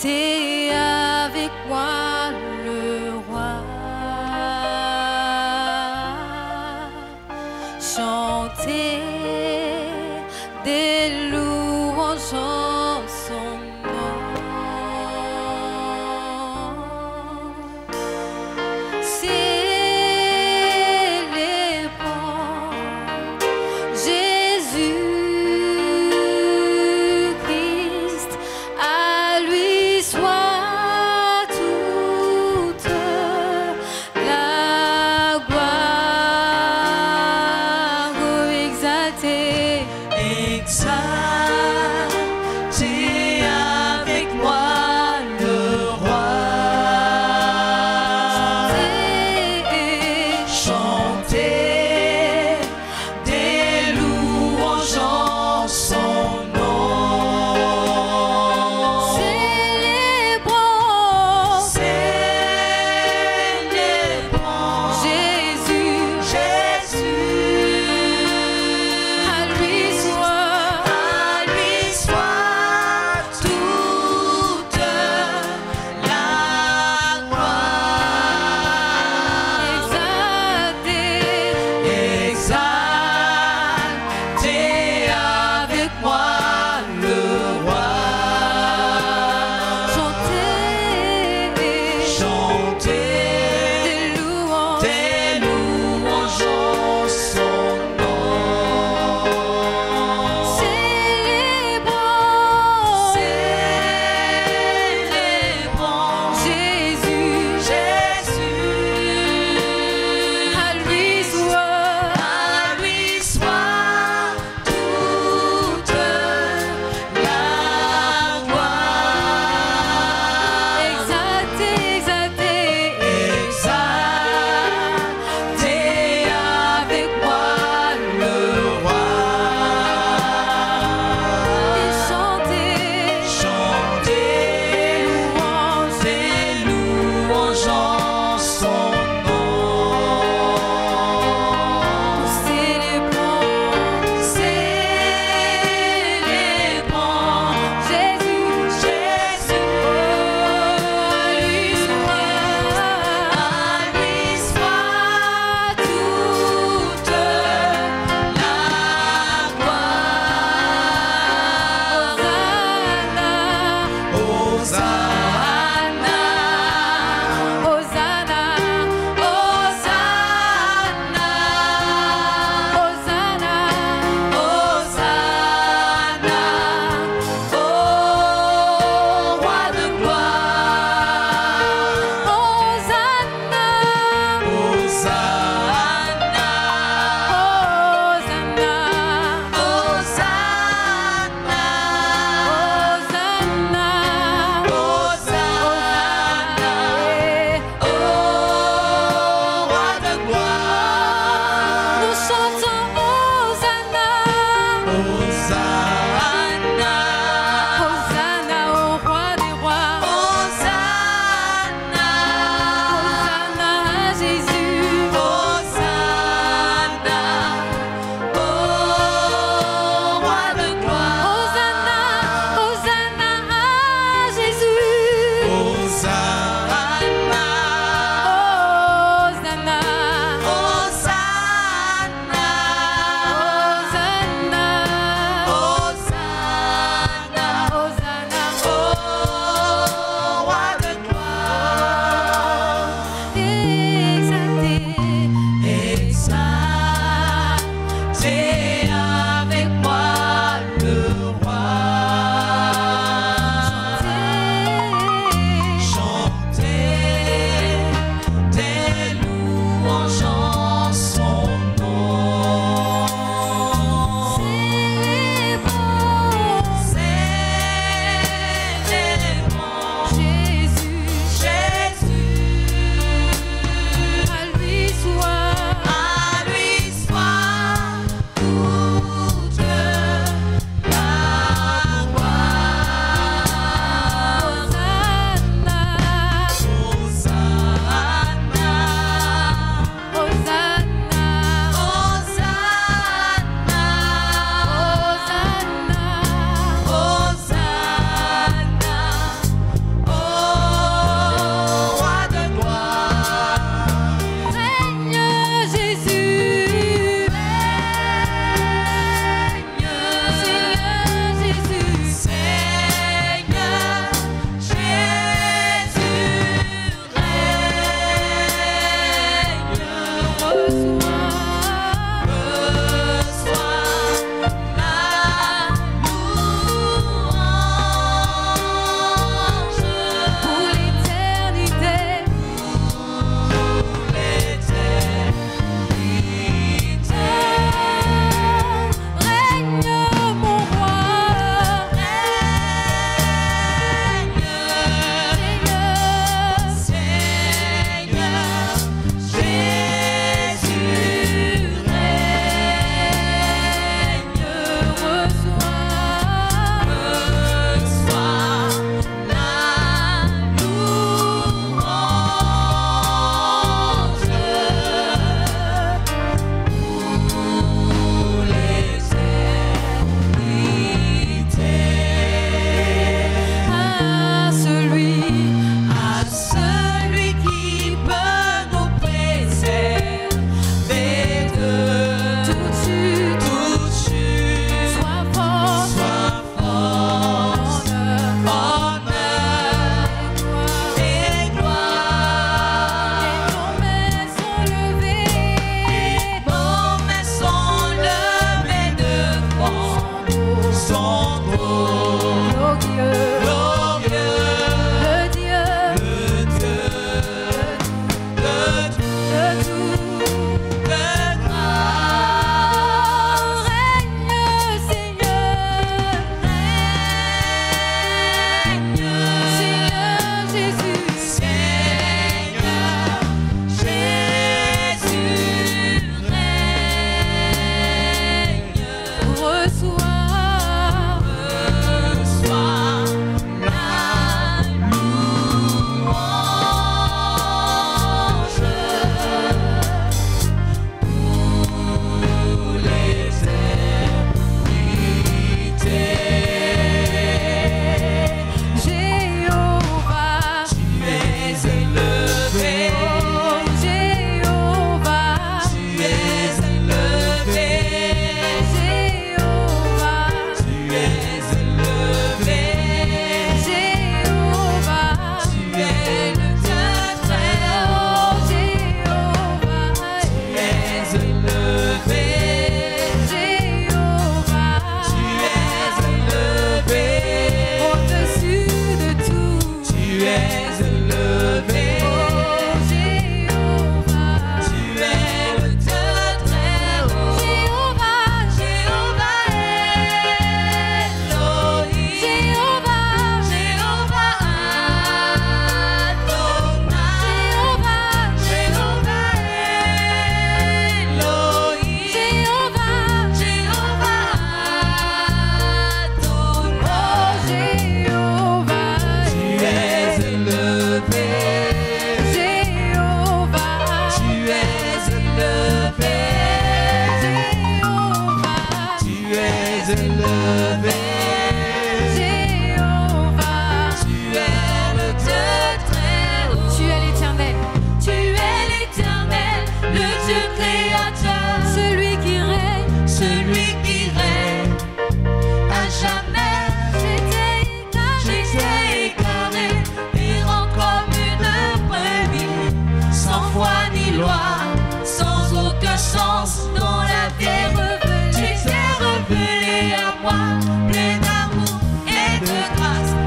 Chantez avec moi le roi. Chantez des louanges en son nom. Célébrons Jésus-Christ, à lui soit toute la gloire. Oh, exaltez, exaltez avec moi le roi. Chantez des louanges en son nom. célébrons Jésus, à lui soit toute la gloire. exaltez, Exaltez avec moi le roi. Chantez des louanges. des louanges en son nom. Célébrons Jésus, à lui soit toute la gloire. exaltez, Exaltez avec moi le roi. et chantez Chantez des louanges en son nom. célébrons Jésus, à lui soit toute la gloire. Hosanna, Hosanna, Hosanna, Hosanna, Hosanna, Hosanna, ô roi de gloire. Hosanna, Hosanna, Hosanna, Hosanna, Hosanna,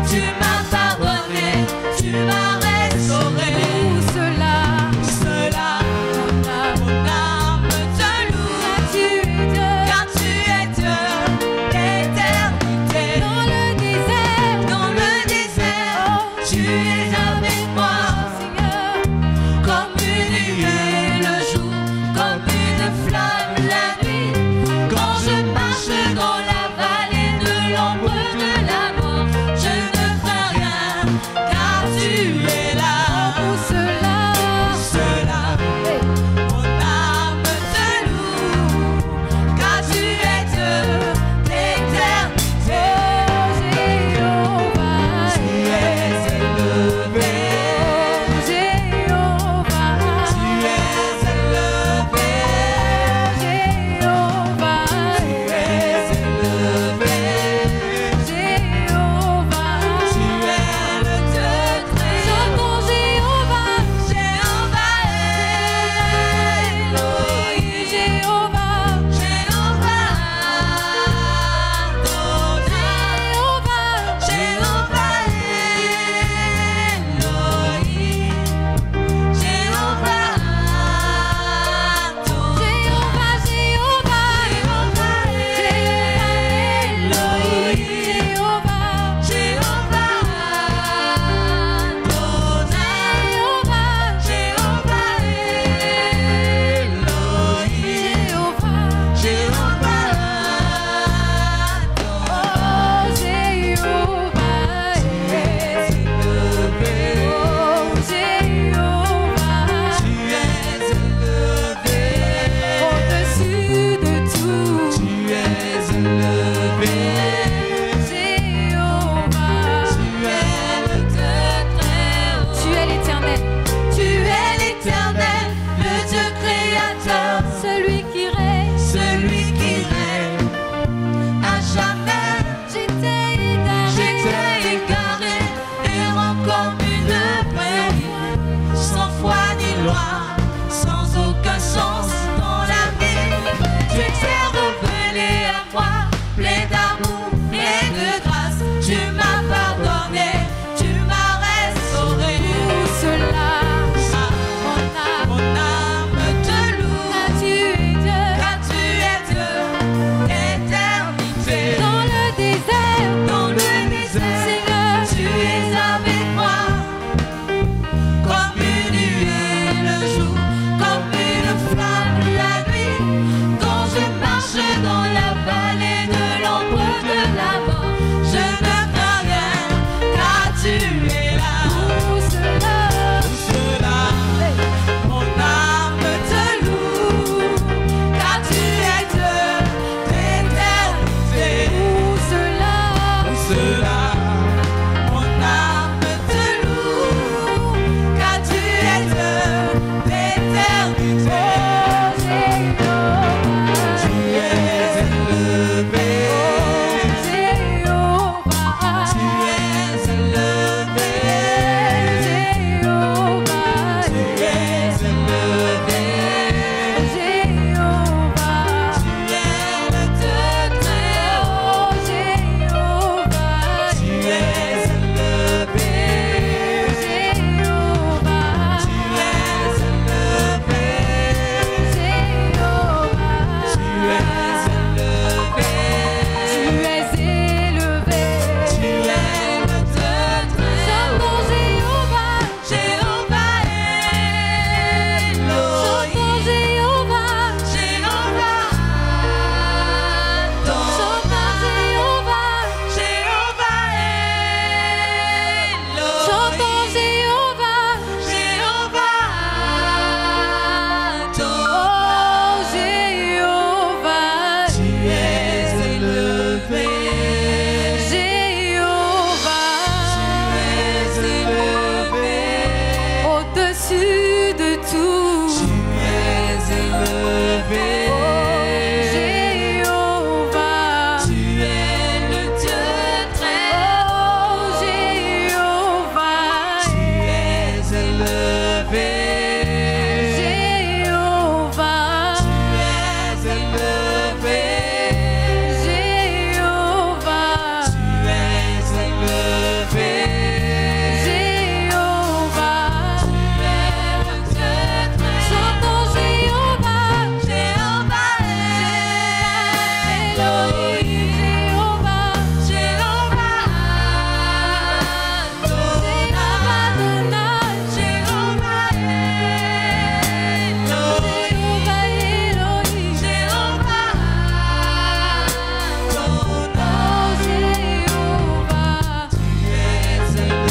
tu m'as pardonné, tu m'as restauré. Tout cela, Mon âme te loue, car tu es Dieu. car tu es Dieu, l'éternité. Dans le désert, Tu es avec moi, Seigneur, comme une nuée le jour, comme une flamme la nuit. Quand je marche dans la vallée de l'ombre de la mort, je ne crains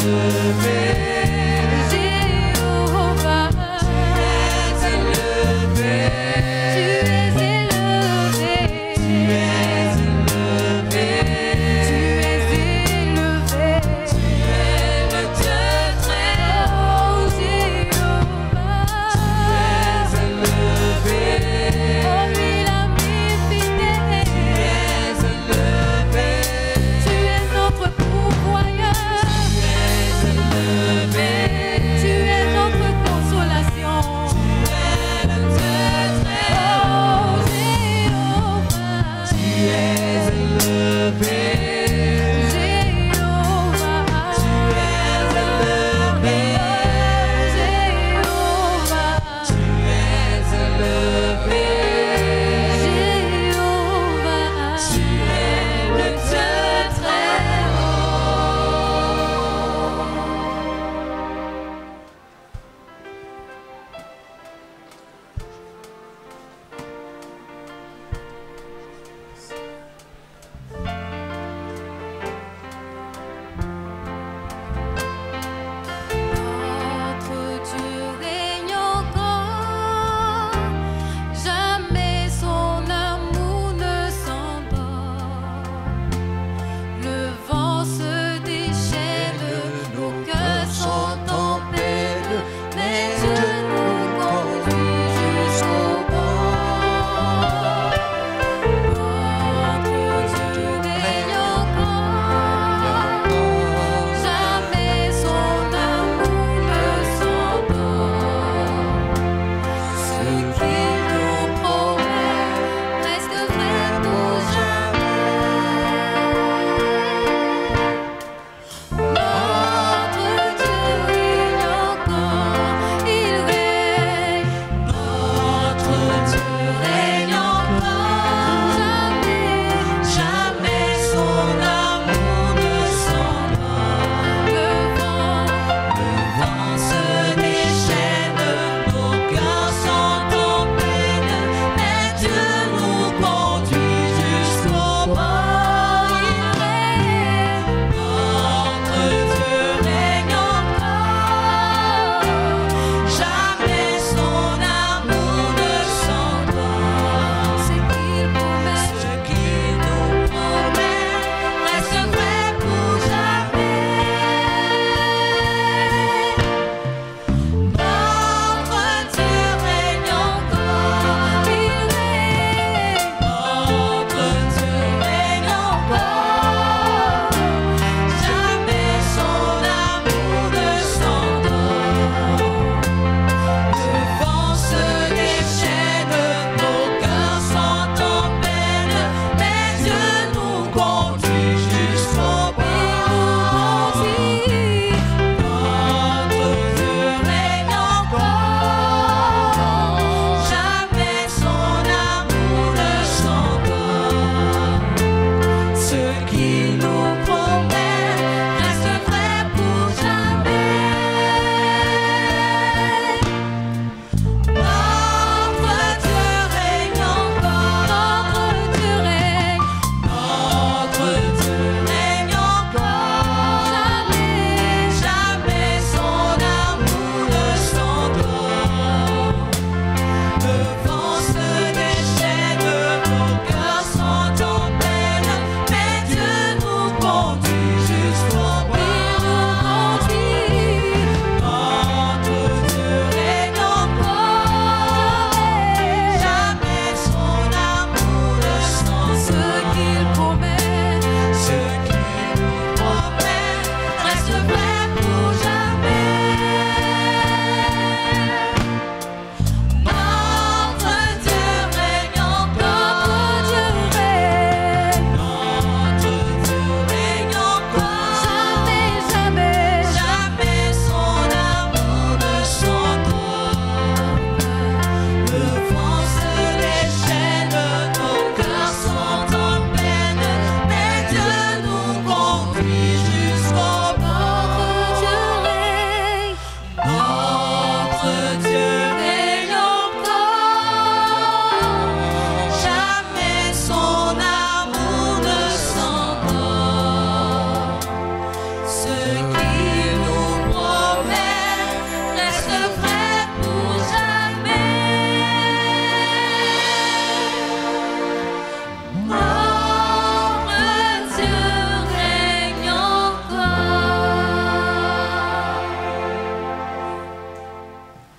Tu es notre pourvoyeur.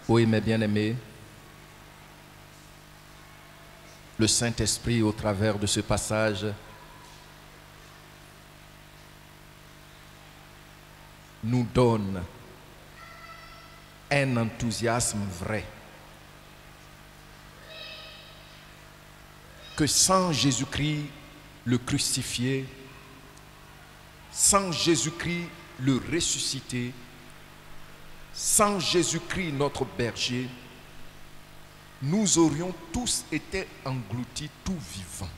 Oui, mes bien-aimés, le Saint-Esprit, au travers de ce passage, nous donne un enthousiasme vrai. Que sans Jésus-Christ le crucifié, sans Jésus-Christ le ressuscité, sans Jésus-Christ notre berger, nous aurions tous été engloutis tout vivants.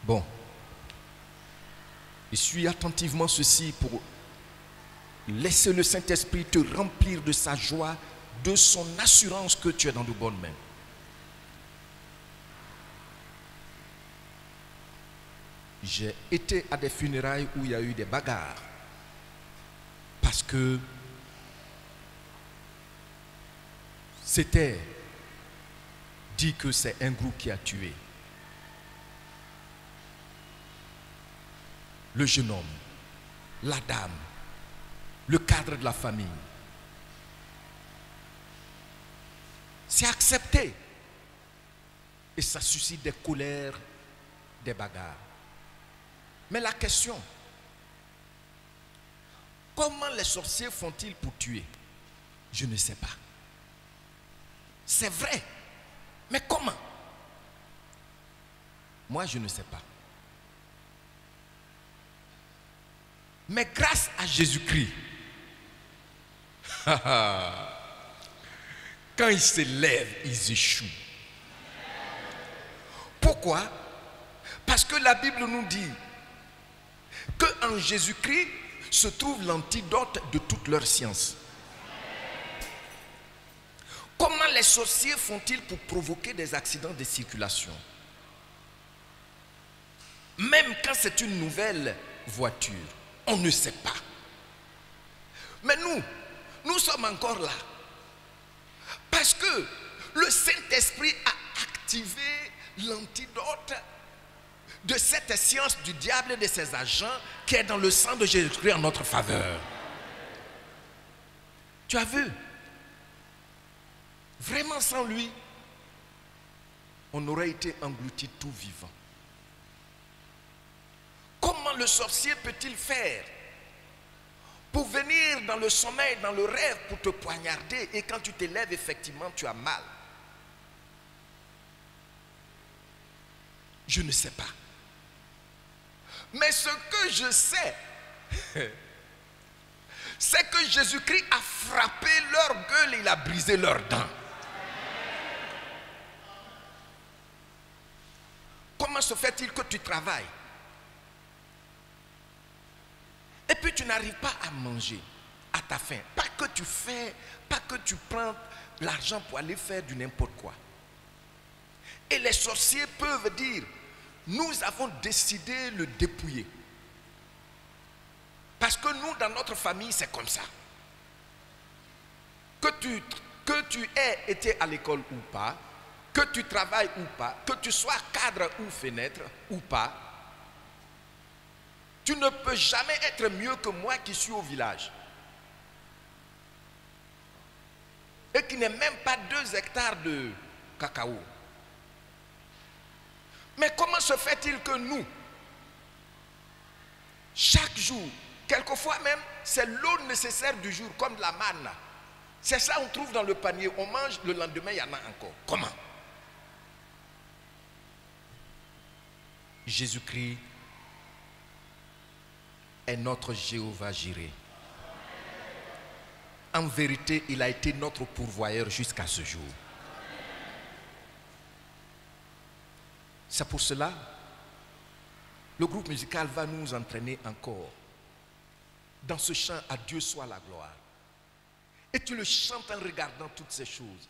Bon, suis attentivement ceci pour laisser le Saint-Esprit te remplir de sa joie, de son assurance que tu es dans de bonnes mains. J'ai été à des funérailles où il y a eu des bagarres parce que c'était dit que c'est un groupe qui a tué le jeune homme, la dame, le cadre de la famille. C'est accepté et ça suscite des colères, des bagarres. Mais la question, comment les sorciers font-ils pour tuer? Je ne sais pas. C'est vrai, mais comment? Moi, je ne sais pas. Mais grâce à Jésus-Christ, quand ils se lèvent, ils échouent. Pourquoi? Parce que la Bible nous dit qu'en Jésus-Christ se trouve l'antidote de toute leur science. Comment les sorciers font-ils pour provoquer des accidents de circulation? Même quand c'est une nouvelle voiture, on ne sait pas. Mais nous sommes encore là. Parce que le Saint-Esprit a activé l'antidote de cette science du diable et de ses agents qui est dans le sang de Jésus-Christ en notre faveur. Tu as vu? Vraiment sans lui, on aurait été engloutis tout vivant. Comment le sorcier peut-il faire pour venir dans le sommeil, dans le rêve, pour te poignarder et quand tu te lèves, effectivement, tu as mal? Je ne sais pas. Mais ce que je sais, c'est que Jésus-Christ a frappé leur gueule et il a brisé leurs dents. Comment se fait-il que tu travailles et puis tu n'arrives pas à manger à ta faim? Pas que tu fais, pas que tu prends l'argent pour aller faire du n'importe quoi. Et les sorciers peuvent dire, nous avons décidé de le dépouiller. Parce que nous, dans notre famille, c'est comme ça. Que tu aies été à l'école ou pas, que tu travailles ou pas, que tu sois cadre ou fenêtre ou pas, tu ne peux jamais être mieux que moi qui suis au village. Et qui n'ai même pas 2 hectares de cacao. Mais comment se fait-il que nous, chaque jour, quelquefois même, c'est l'eau nécessaire du jour, comme de la manne. C'est ça qu'on trouve dans le panier. On mange, le lendemain, il y en a encore. Comment? Jésus-Christ est notre Jéhovah Jireh. En vérité, il a été notre pourvoyeur jusqu'à ce jour. C'est pour cela, le groupe musical va nous entraîner encore dans ce chant « À Dieu soit la gloire ». Et tu le chantes en regardant toutes ces choses.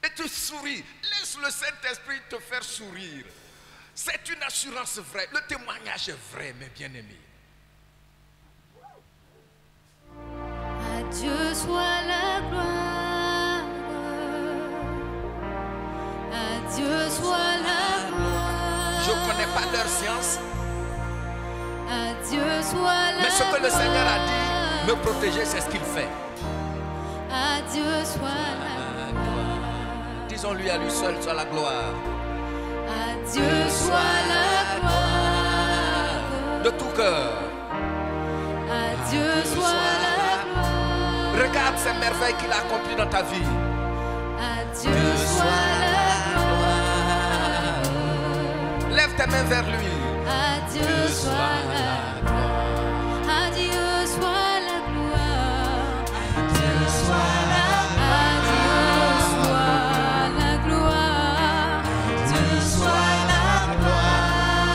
Et tu souris. Laisse le Saint-Esprit te faire sourire. C'est une assurance vraie. Le témoignage est vrai, mes bien-aimés. À Dieu soit la gloire. À Dieu soit la gloire. Je ne connais pas leur science. À Dieu soit la gloire. Mais ce que le Seigneur a dit, Me protéger, c'est ce qu'il fait. À Dieu soit la gloire. Disons-lui à lui seul soit la gloire. À Dieu soit la gloire. De tout cœur. À Dieu soit la gloire. Regarde ces merveilles qu'il a accomplies dans ta vie. À Dieu soit la gloire. Lève tes mains vers lui. À Dieu soit la gloire. À Dieu soit la gloire. À Dieu soit la gloire.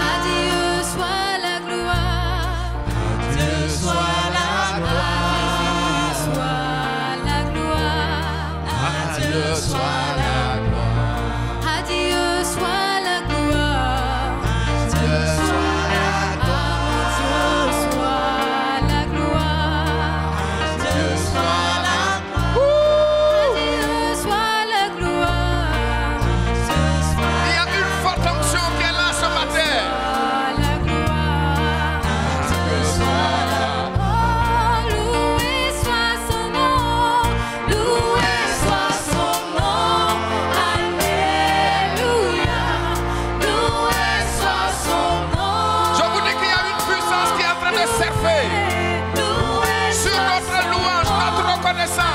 À Dieu soit la gloire. À Dieu soit la gloire. À Dieu soit la gloire. À Dieu soit la gloire. À Dieu soit la gloire. Il y a une forte onction qui est là ce matin. Je vous dis qu'il y a une puissance qui est en train de s'effacer sur notre louange, notre reconnaissance.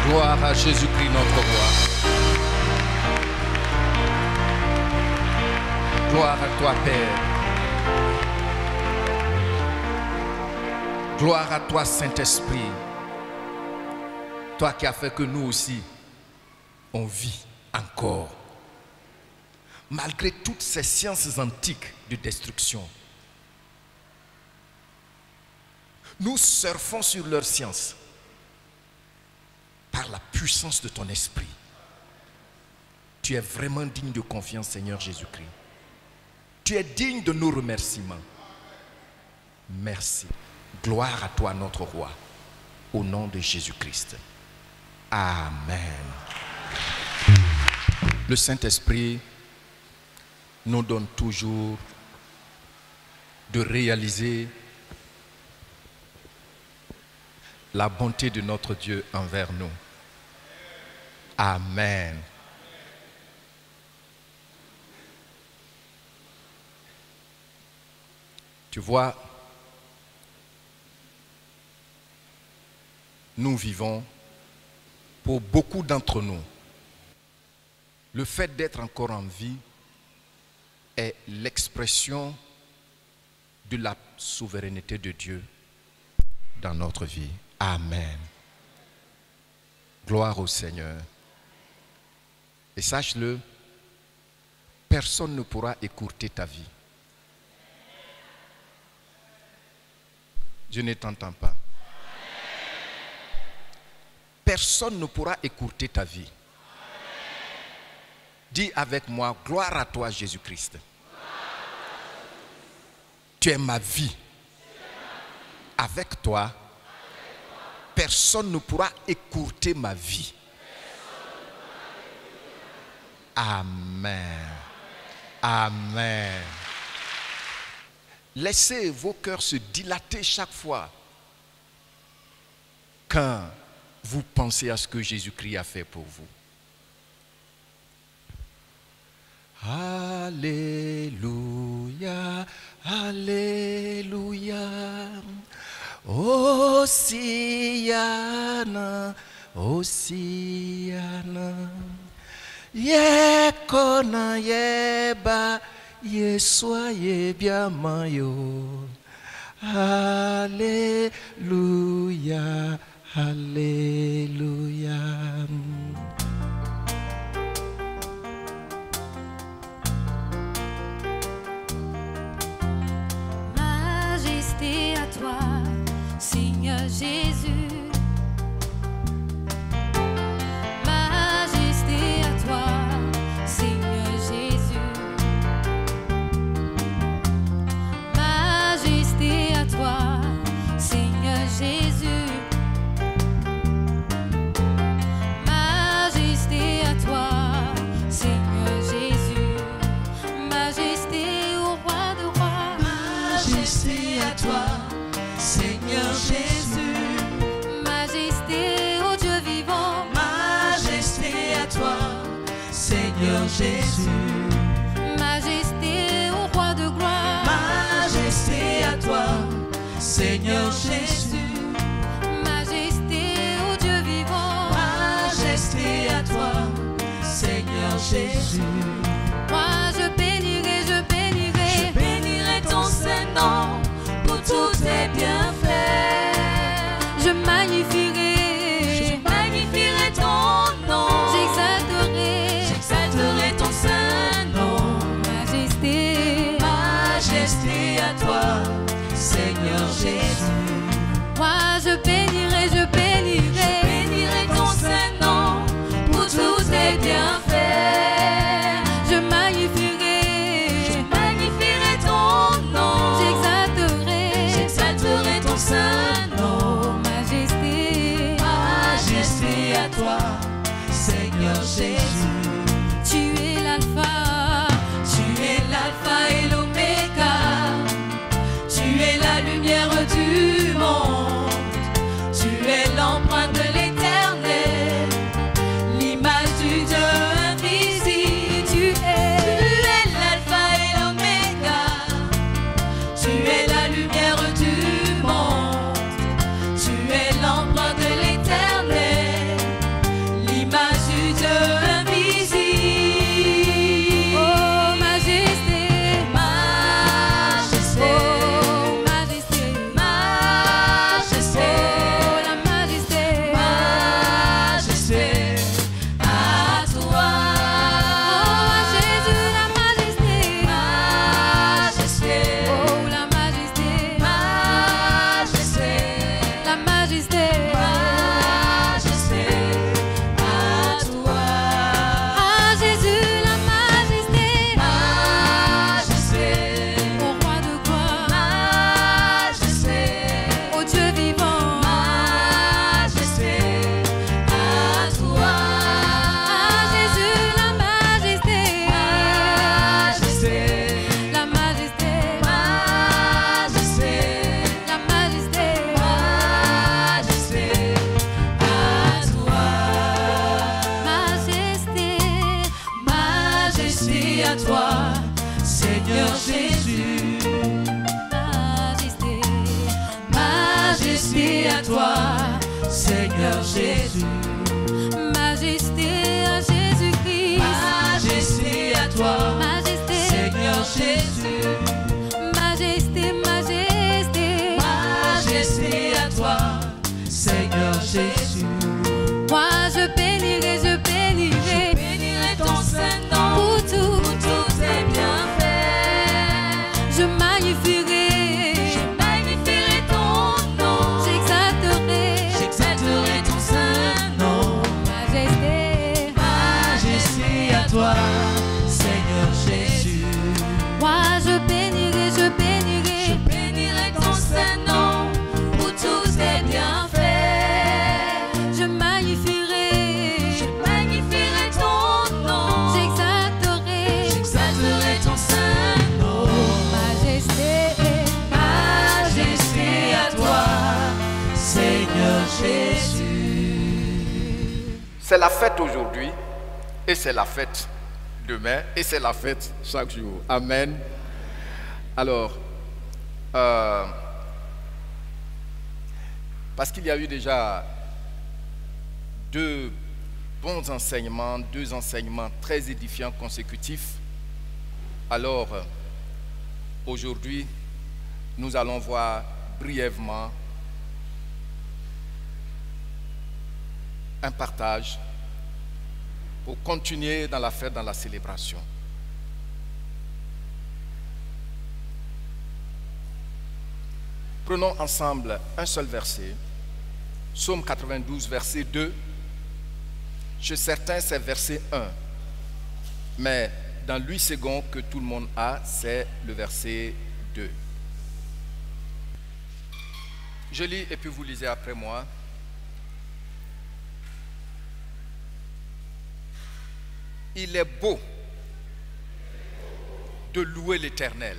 Gloire à Jésus-Christ notre roi. Gloire à toi Père. Gloire à toi Saint-Esprit. Toi qui as fait que nous aussi on vit encore. Malgré toutes ces sciences antiques de destruction. Nous surfons sur leurs sciences. Par la puissance de ton esprit. Tu es vraiment digne de confiance, Seigneur Jésus-Christ. Tu es digne de nos remerciements. Merci. Gloire à toi, notre roi. Au nom de Jésus-Christ. Amen. Le Saint-Esprit nous donne toujours de réaliser la bonté de notre Dieu envers nous. Amen. Tu vois, nous vivons, pour beaucoup d'entre nous, le fait d'être encore en vie est l'expression de la souveraineté de Dieu dans notre vie. Amen. Gloire au Seigneur. Et sache-le, personne ne pourra écourter ta vie. Je ne t'entends pas. Personne ne pourra écourter ta vie. Dis avec moi, gloire à toi Jésus-Christ. Tu es ma vie. Avec toi, personne ne pourra écourter ma vie. Amen. Amen. Laissez vos cœurs se dilater chaque fois qu'un vous pensez à ce que Jésus-Christ a fait pour vous. Alléluia, Alléluia. Hosiana, Hosiana. Yekona yeba, Yesoye bien mayo. Alléluia, Alléluia. Majesté à toi, Seigneur Jésus. Majesté à toi, Seigneur Jésus. Majesté à toi, Seigneur Jésus. Majesté à toi, Seigneur Jésus. Majesté au roi de rois. Majesté à toi, Seigneur Jésus. Majesté au Dieu vivant. Majesté à toi, Seigneur Jésus. Majesté au roi de gloire. Majesté à toi, Seigneur Jésus. Majesté au Dieu vivant. Majesté à toi, Seigneur Jésus. Moi je bénirai, Je bénirai ton Saint-Nom pour tous tes bienfaits. je magnifierai, Je magnifierai ton nom. j'exalterai ton Saint-Nom. majesté. Majesté à toi, Seigneur Jésus. Moi je bénirai, Je bénirai ton Saint-Nom pour tous tes bienfaits. je magnifierai, Magnifierai ton nom. j'exalterai ton Saint-Nom. majesté. Majesté à toi, Seigneur Jésus. Tu es l'alpha, Tu es l'alpha et l'oméga. Tu es la lumière du monde. Tu es l'empreinte de l'éternel, l'image du Dieu invisible. Tu es l'alpha et l'oméga. Tu es la lumière du monde. Tu es l'empreinte de l'éternel, l'image du Dieu invisible. oh majesté, Majesté, oh majesté, majesté, oh la majesté, majesté à toi. oh Jésus la majesté, Majesté, oh la majesté, majesté, la majesté, majesté à toi. ah Jésus la majesté, Majesté, au roi de gloire, majesté, au Dieu vivant, majesté à toi. ah Jésus la majesté, Majesté, la majesté, majesté, la majesté, majesté à toi. majesté, Majesté à toi, Seigneur Jésus. majesté, Majesté à toi, Seigneur Jésus. majesté à Jésus-Christ, Majesté à toi, majesté, Seigneur Jésus. majesté, majesté, Majesté à toi, Seigneur Jésus. moi je bénirai, Bénirai ton Saint-Nom pour tout, pour tous tes bienfaits. je magnifierai, Je magnifierai ton nom. j'exalterai ton Saint-Nom. majesté, Majesté à toi, Seigneur Jésus. moi je bénirai, Je bénirai ton Saint-Nom pour tous tes bienfaits. je magnifierai, Je magnifierai ton nom. j'exalterai ton Saint-Nom. majesté, Majesté à toi, Seigneur Jésus. C'est la fête aujourd'hui et c'est la fête demain et c'est la fête chaque jour. Amen. Alors, parce qu'il y a eu déjà deux bons enseignements, deux enseignements très édifiants consécutifs, alors aujourd'hui, nous allons voir brièvement un partage pour continuer dans la fête, dans la célébration. Prenons ensemble un seul verset, Psaume 92, verset 2. Chez certains, c'est verset 1. Mais dans lui second que tout le monde a, c'est le verset 2. Je lis et puis vous lisez après moi. Il est beau de louer l'Éternel.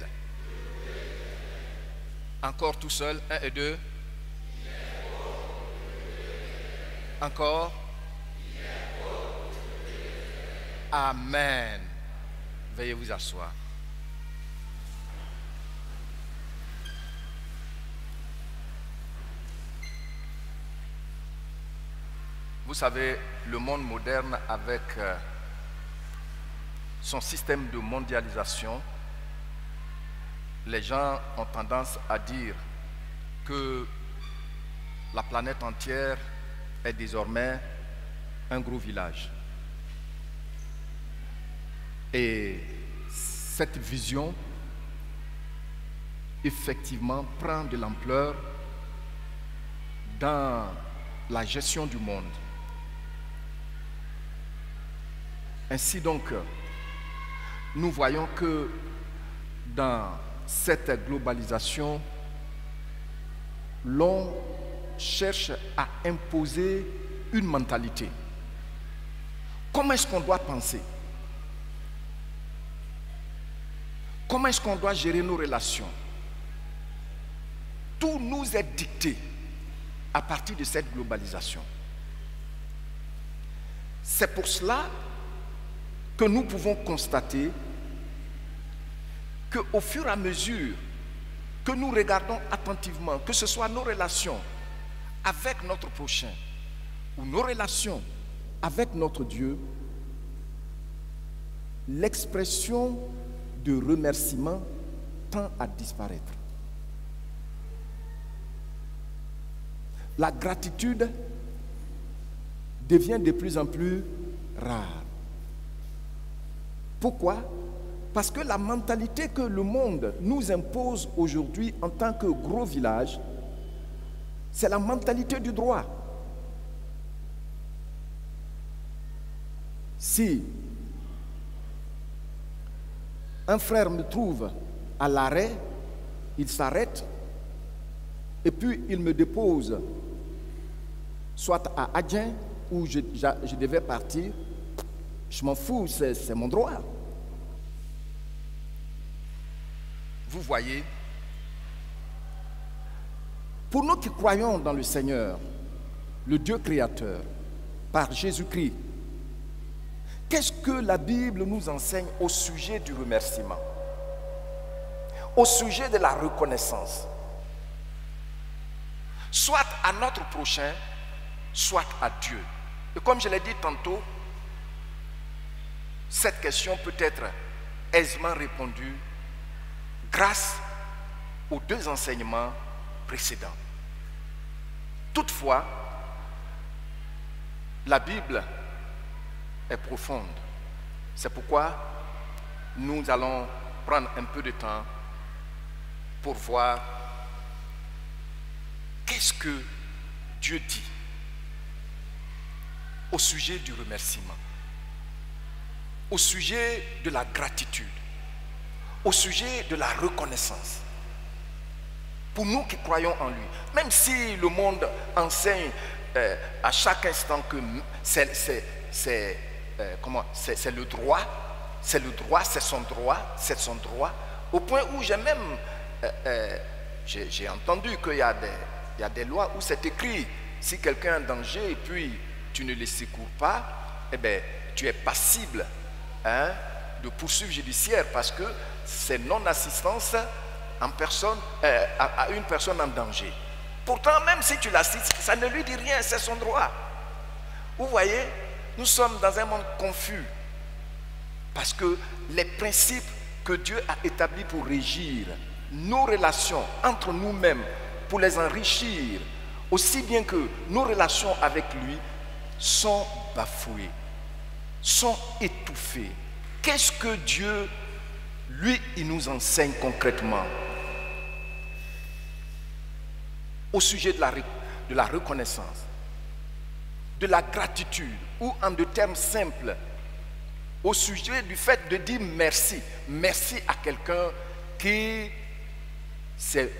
Encore tout seul, 1 et 2. Encore. Amen. Veuillez vous asseoir. Vous savez, le monde moderne avec son système de mondialisation, les gens ont tendance à dire que la planète entière est désormais un gros village. Et cette vision, effectivement, prend de l'ampleur dans la gestion du monde. Ainsi donc, nous voyons que dans cette globalisation, l'on cherche à imposer une mentalité. Comment est-ce qu'on doit penser? Comment est-ce qu'on doit gérer nos relations? Tout nous est dicté à partir de cette globalisation. C'est pour cela que nous pouvons constater qu'au fur et à mesure que nous regardons attentivement, que ce soit nos relations avec notre prochain ou nos relations avec notre Dieu, l'expression de remerciement tend à disparaître. La gratitude devient de plus en plus rare. Pourquoi? Parce que la mentalité que le monde nous impose aujourd'hui en tant que gros village, c'est la mentalité du droit. Si un frère me trouve à l'arrêt, il s'arrête et puis il me dépose soit à Adjen où je devais partir, je m'en fous, c'est mon droit. Vous voyez, pour nous qui croyons dans le Seigneur, le Dieu créateur, par Jésus-Christ, qu'est-ce que la Bible nous enseigne au sujet du remerciement, au sujet de la reconnaissance, soit à notre prochain, soit à Dieu? Et comme je l'ai dit tantôt, cette question peut être aisément répondue grâce aux deux enseignements précédents. Toutefois, la Bible est profonde. C'est pourquoi nous allons prendre un peu de temps pour voir qu'est-ce que Dieu dit au sujet du remerciement, au sujet de la gratitude, au sujet de la reconnaissance. Pour nous qui croyons en lui, même si le monde enseigne à chaque instant que c'est le droit, c'est son droit, au point où j'ai même j'ai entendu qu'il y a des lois où c'est écrit, si quelqu'un est en danger et puis tu ne les secours pas, eh bien, tu es passible de poursuites judiciaires parce que c'est non-assistance en personne, à une personne en danger. Pourtant, même si tu l'assistes, ça ne lui dit rien, c'est son droit. Vous voyez, nous sommes dans un monde confus parce que les principes que Dieu a établis pour régir nos relations entre nous-mêmes, pour les enrichir, aussi bien que nos relations avec lui, sont bafouées, sont étouffées. Qu'est-ce que Dieu, lui, il nous enseigne concrètement au sujet de la reconnaissance, de la gratitude, ou en de termes simples, au sujet du fait de dire merci. Merci à quelqu'un qui s'est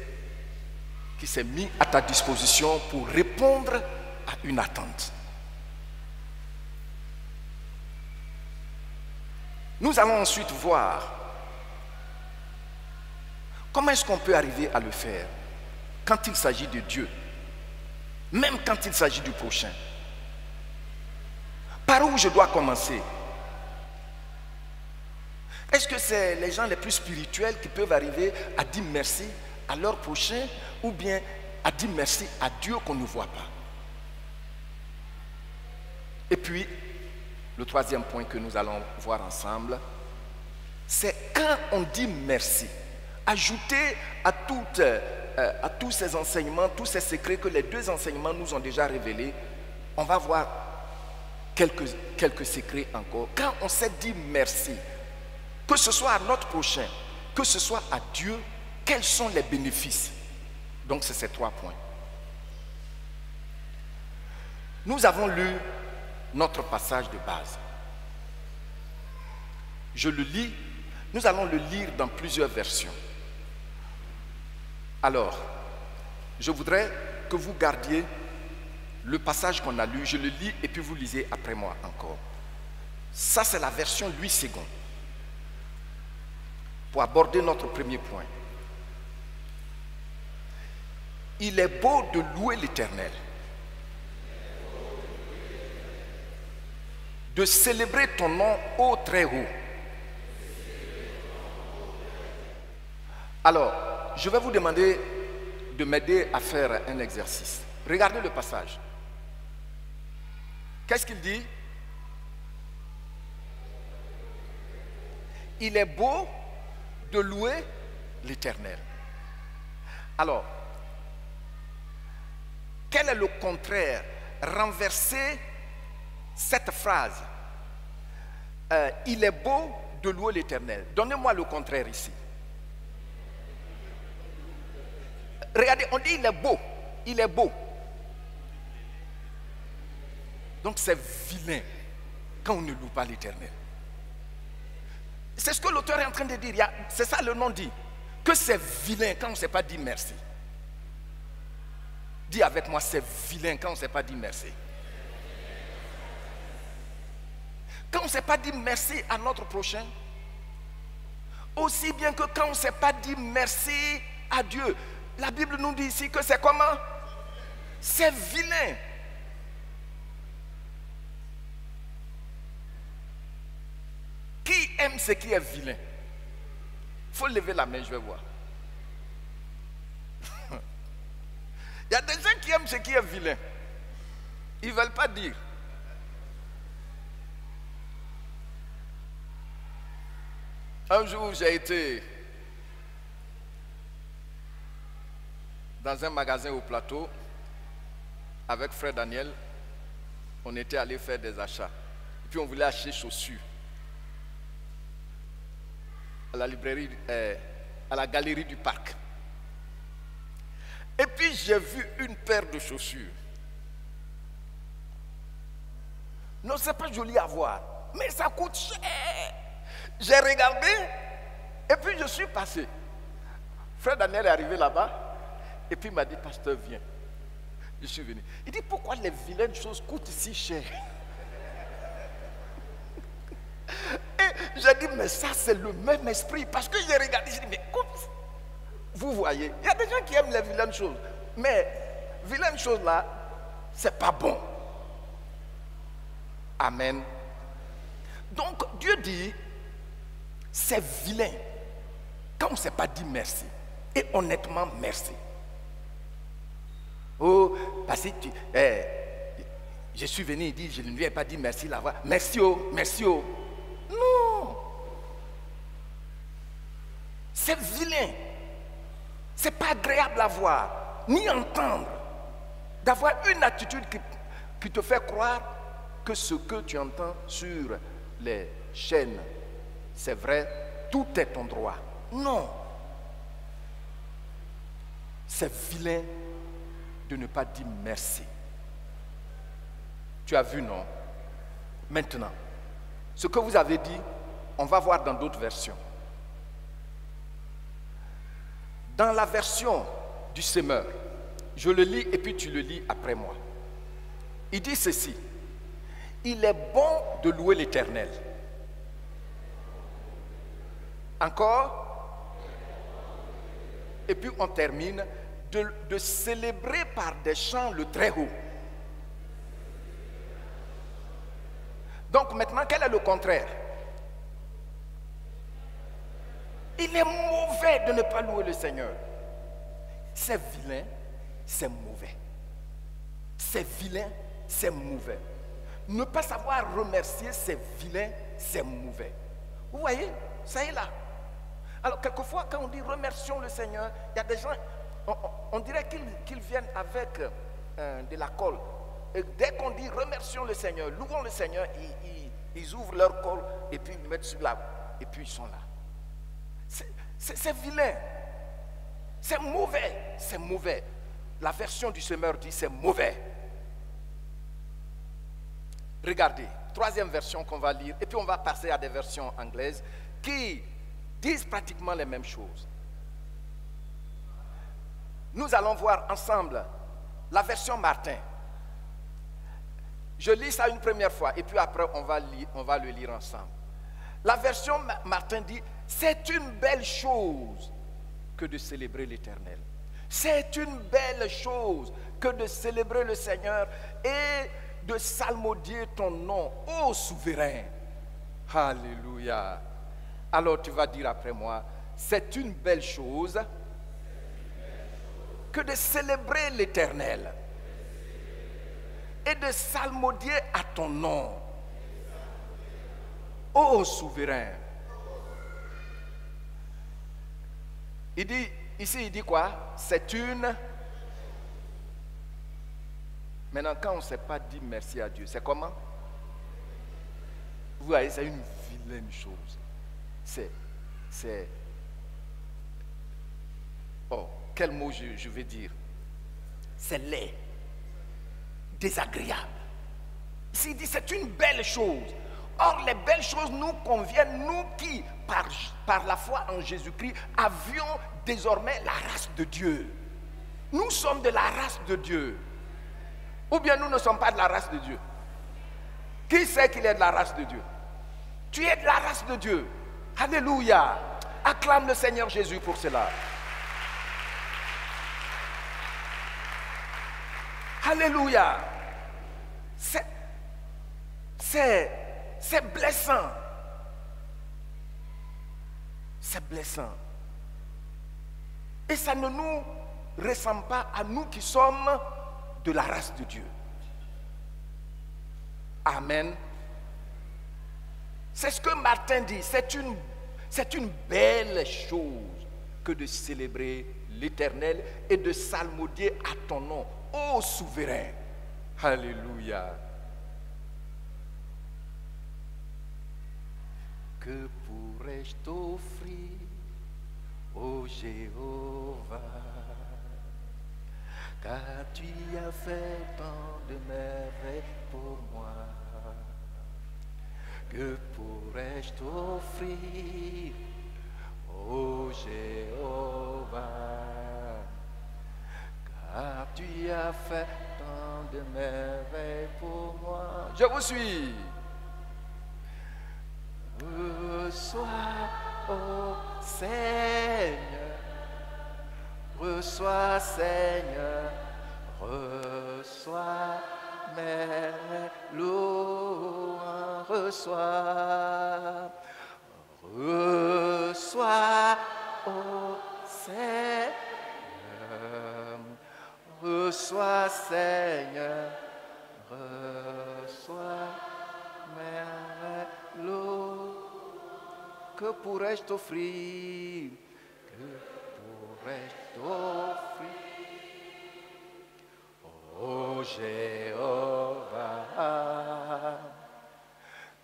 mis à ta disposition pour répondre à une attente. Nous allons ensuite voir comment est-ce qu'on peut arriver à le faire quand il s'agit de Dieu, même quand il s'agit du prochain. Par où je dois commencer? Est-ce que c'est les gens les plus spirituels qui peuvent arriver à dire merci à leur prochain ou bien à dire merci à Dieu qu'on ne voit pas? Et puis, le troisième point que nous allons voir ensemble, c'est quand on dit merci. Ajouter à tous ces enseignements, tous ces secrets que les deux enseignements nous ont déjà révélés, on va voir quelques secrets encore. Quand on sait dire merci, que ce soit à notre prochain, que ce soit à Dieu, quels sont les bénéfices? Donc c'est ces 3 points. Nous avons lu notre passage de base. Je le lis, nous allons le lire dans plusieurs versions. Alors, je voudrais que vous gardiez le passage qu'on a lu, je le lis et puis vous lisez après moi encore. Ça, c'est la version Louis II. Pour aborder notre premier point. Il est beau de louer l'Éternel, de célébrer ton nom ô très haut. Alors, je vais vous demander de m'aider à faire un exercice. Regardez le passage. Qu'est-ce qu'il dit? Il est beau de louer l'Éternel. Alors, quel est le contraire? Renverser cette phrase. Il est beau de louer l'Éternel. Donnez-moi le contraire ici. Regardez, on dit il est beau. Il est beau. Donc c'est vilain quand on ne loue pas l'Éternel. C'est ce que l'auteur est en train de dire. C'est ça le nom dit. Que c'est vilain quand on ne sait pas dire merci. Dis avec moi, c'est vilain quand on ne sait pas dire merci. Quand on ne sait pas dire merci à notre prochain, aussi bien que quand on ne sait pas dire merci à Dieu. La Bible nous dit ici que c'est comment? C'est vilain. Qui aime ce qui est vilain? Il faut lever la main, je vais voir. Il y a des gens qui aiment ce qui est vilain. Ils ne veulent pas dire. Un jour, j'ai été dans un magasin au plateau avec frère Daniel. On était allé faire des achats. Et puis on voulait acheter chaussures. À la librairie, à la galerie du parc. Et puis j'ai vu une paire de chaussures. Non, c'est pas joli à voir, mais ça coûte cher. J'ai regardé et puis je suis passé. Frère Daniel est arrivé là-bas et puis il m'a dit, pasteur, viens. Je suis venu. Il dit, pourquoi les vilaines choses coûtent si cher? Et j'ai dit, mais ça c'est le même esprit. Parce que j'ai regardé, j'ai dit, mais écoute, vous voyez, il y a des gens qui aiment les vilaines choses. Mais vilaines choses là, c'est pas bon. Amen. Donc Dieu dit, c'est vilain quand on ne s'est pas dit merci. Et honnêtement, merci. Oh, parce que je suis venu et dit, je ne lui ai pas dit merci la voix. Merci oh, merci oh. Non. C'est vilain. C'est pas agréable à voir, ni entendre. D'avoir une attitude qui te fait croire que ce que tu entends sur les chaînes, c'est vrai, tout est ton droit. Non. C'est vilain de ne pas dire merci. Tu as vu, non? Maintenant, ce que vous avez dit, on va voir dans d'autres versions. Dans la version du semeur, je le lis et puis tu le lis après moi. Il dit ceci: il est bon de louer l'Éternel. Encore. Et puis on termine de célébrer par des chants le Très-Haut. Donc maintenant, quel est le contraire? Il est mauvais de ne pas louer le Seigneur. C'est vilain, c'est mauvais. C'est vilain, c'est mauvais. Ne pas savoir remercier, c'est vilain, c'est mauvais. Vous voyez, ça est là. Alors quelquefois, quand on dit remercions le Seigneur, il y a des gens, on dirait qu'ils viennent avec de la colle. Et dès qu'on dit remercions le Seigneur, louons le Seigneur, ils ouvrent leur colle et puis ils mettent sur là. Et puis ils sont là. C'est vilain. C'est mauvais. C'est mauvais. La version du semeur dit c'est mauvais. Regardez, troisième version qu'on va lire, et puis on va passer à des versions anglaises qui disent pratiquement les mêmes choses. Nous allons voir ensemble la version Martin. Je lis ça une première fois, et puis après on va le lire ensemble. La version Martin dit, c'est une belle chose que de célébrer l'Éternel. C'est une belle chose que de célébrer le Seigneur et de salmodier ton nom, ô souverain. Alléluia. Alors tu vas dire après moi, c'est une belle chose que de célébrer l'Éternel et de salmodier à ton nom, ô souverain. Il dit, ici il dit quoi? C'est une... Maintenant, quand on ne sait pas dire merci à Dieu, c'est comment? Vous voyez, c'est une vilaine chose. Oh, quel mot je vais dire? C'est laid, désagréable. Ici, il dit, c'est une belle chose. Or, les belles choses nous conviennent, nous qui, par la foi en Jésus-Christ, avions désormais la race de Dieu. Nous sommes de la race de Dieu. Ou bien nous ne sommes pas de la race de Dieu. Qui sait qu'il est de la race de Dieu? Tu es de la race de Dieu. Alléluia. Acclame le Seigneur Jésus pour cela. Alléluia. C'est blessant. C'est blessant. Et ça ne nous ressemble pas à nous qui sommes de la race de Dieu. Amen. C'est ce que Martin dit. C'est une belle chose que de célébrer l'Éternel et de salmodier à ton nom, ô souverain. Alléluia. Que pourrais-je t'offrir, ô Jéhovah, car tu as fait tant de merveilles pour moi. Que pourrais-je t'offrir, ô Jéhovah, car tu as fait tant de merveilles pour moi. Je vous suis. Reçois, ô Seigneur, reçois, Seigneur, reçois mes louanges. reçois, reçois, ô Seigneur, reçois, Seigneur, reçois mes lots. Que pourrais-je t'offrir? Que pourrais-je t'offrir? Ô Jéhovah,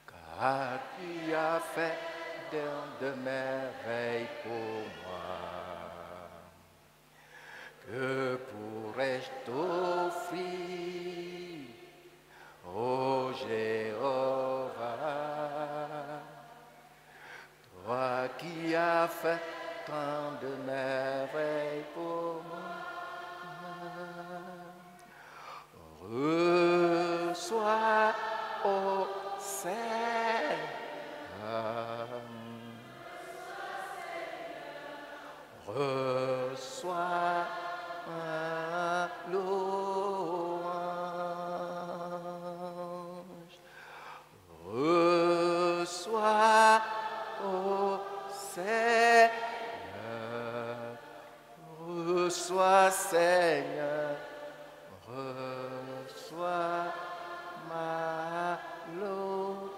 car tu as fait de merveilles pour moi. Que pourrais-je t'offrir? Ô Jéhovah, toi qui as fait tant de merveilles pour moi. Reçois, ô Seigneur, reçois ma louange. Reçois, ô Seigneur, reçois, Seigneur, reçois ma louange.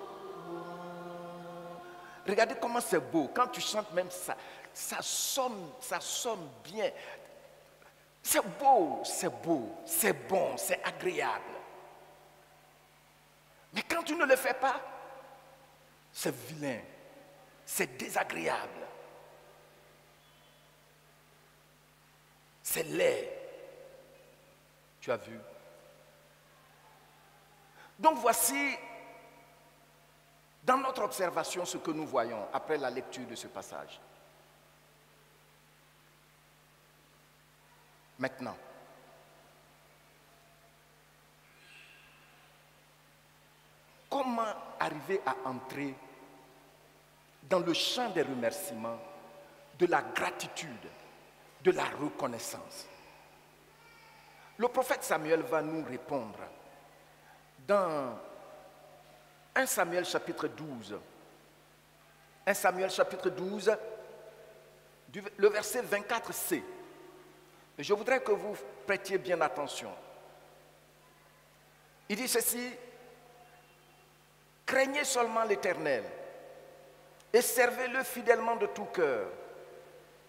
Regardez comment c'est beau. Quand tu chantes même ça, ça sonne bien. C'est beau, c'est beau, c'est bon, c'est agréable. Mais quand tu ne le fais pas, c'est vilain, c'est désagréable, c'est laid. Tu as vu? Donc voici, dans notre observation, ce que nous voyons après la lecture de ce passage. Maintenant, comment arriver à entrer dans le champ des remerciements, de la gratitude, de la reconnaissance? Le prophète Samuel va nous répondre dans 1 Samuel chapitre 12. 1 Samuel chapitre 12, le verset 24c. Je voudrais que vous prêtiez bien attention. Il dit ceci: craignez seulement l'Éternel et servez-le fidèlement de tout cœur.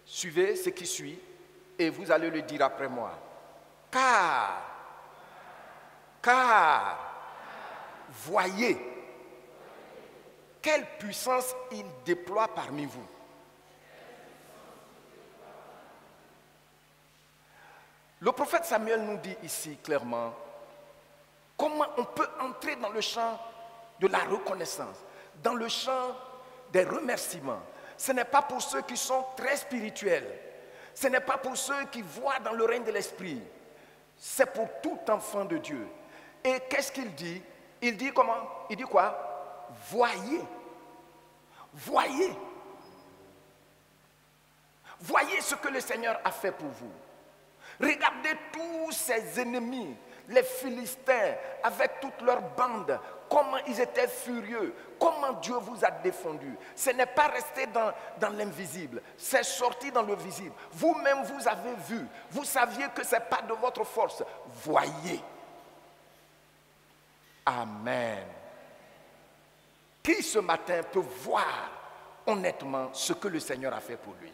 Suivez ce qui suit et vous allez le dire après moi. Car, voyez quelle puissance il déploie parmi vous. Le prophète Samuel nous dit ici clairement comment on peut entrer dans le champ de la reconnaissance, dans le champ des remerciements. Ce n'est pas pour ceux qui sont très spirituels, ce n'est pas pour ceux qui voient dans le règne de l'esprit, c'est pour tout enfant de Dieu. Et qu'est-ce qu'il dit? Il dit comment? Il dit quoi? Voyez, voyez, voyez ce que le Seigneur a fait pour vous. Regardez tous ses ennemis, les Philistins, avec toute leur bande, comment ils étaient furieux, comment Dieu vous a défendu. Ce n'est pas resté dans l'invisible, c'est sorti dans le visible. Vous-même, vous avez vu, vous saviez que ce n'est pas de votre force. Voyez. Amen. Qui ce matin peut voir honnêtement ce que le Seigneur a fait pour lui?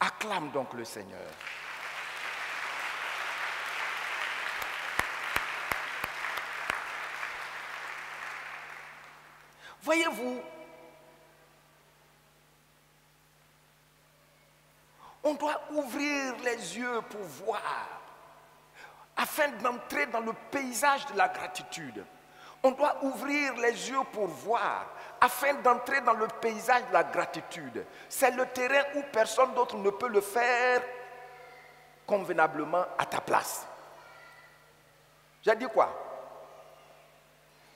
Acclame donc le Seigneur. Voyez-vous, on doit ouvrir les yeux pour voir, afin d'entrer dans le paysage de la gratitude. On doit ouvrir les yeux pour voir, afin d'entrer dans le paysage de la gratitude. C'est le terrain où personne d'autre ne peut le faire convenablement à ta place. J'ai dit quoi?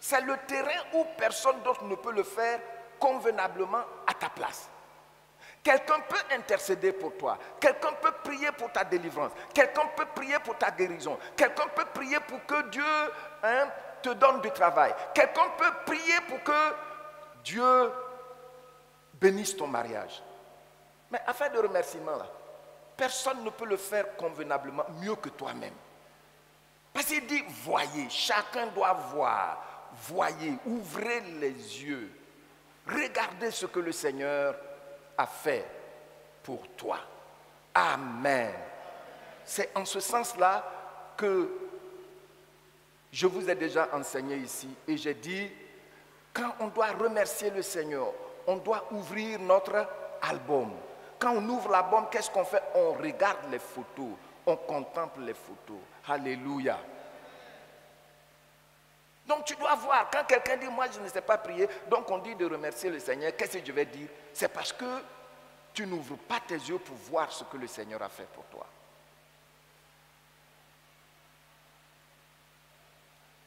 C'est le terrain où personne d'autre ne peut le faire convenablement à ta place. Quelqu'un peut intercéder pour toi. Quelqu'un peut prier pour ta délivrance. Quelqu'un peut prier pour ta guérison. Quelqu'un peut prier pour que Dieu te donne du travail. Quelqu'un peut prier pour que Dieu bénisse ton mariage. Mais afin de remerciement, là, personne ne peut le faire convenablement mieux que toi-même. Parce qu'il dit, voyez, chacun doit voir. Voyez, ouvrez les yeux. Regardez ce que le Seigneur a fait pour toi. Amen. C'est en ce sens-là que je vous ai déjà enseigné ici et j'ai dit, quand on doit remercier le Seigneur, on doit ouvrir notre album. Quand on ouvre l'album, qu'est-ce qu'on fait? On regarde les photos, on contemple les photos. Alléluia. Donc tu dois voir, quand quelqu'un dit, moi je ne sais pas prier, donc on dit de remercier le Seigneur, qu'est-ce que je vais dire? C'est parce que tu n'ouvres pas tes yeux pour voir ce que le Seigneur a fait pour toi.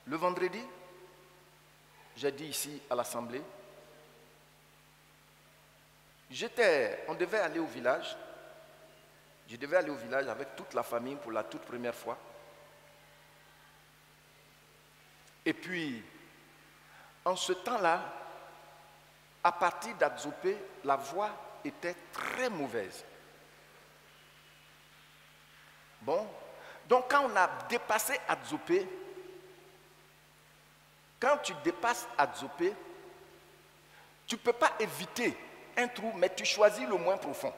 Le vendredi, j'ai dit ici à l'assemblée, on devait aller au village. Je devais aller au village avec toute la famille pour la toute première fois. Et puis, en ce temps-là, à partir d'Adzopé, la voie était très mauvaise. Bon, donc quand on a dépassé Adzopé, quand tu dépasses Adzopé, tu ne peux pas éviter un trou, mais tu choisis le moins profond.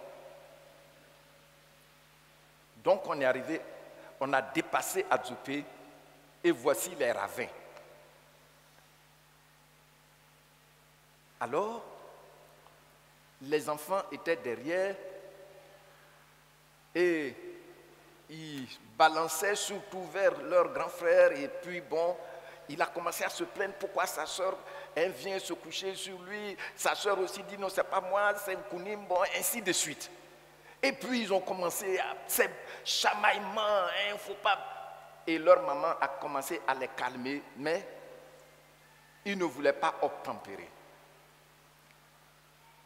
Donc on est arrivé, on a dépassé Adzopé et voici les ravins. Alors, les enfants étaient derrière et ils balançaient surtout vers leur grand frère et puis bon, il a commencé à se plaindre pourquoi sa soeur, elle vient se coucher sur lui. Sa soeur aussi dit non, c'est pas moi, c'est Nkounim, bon, ainsi de suite. Et puis ils ont commencé à ces chamaillements, faut pas. Et leur maman a commencé à les calmer, mais ils ne voulaient pas obtempérer.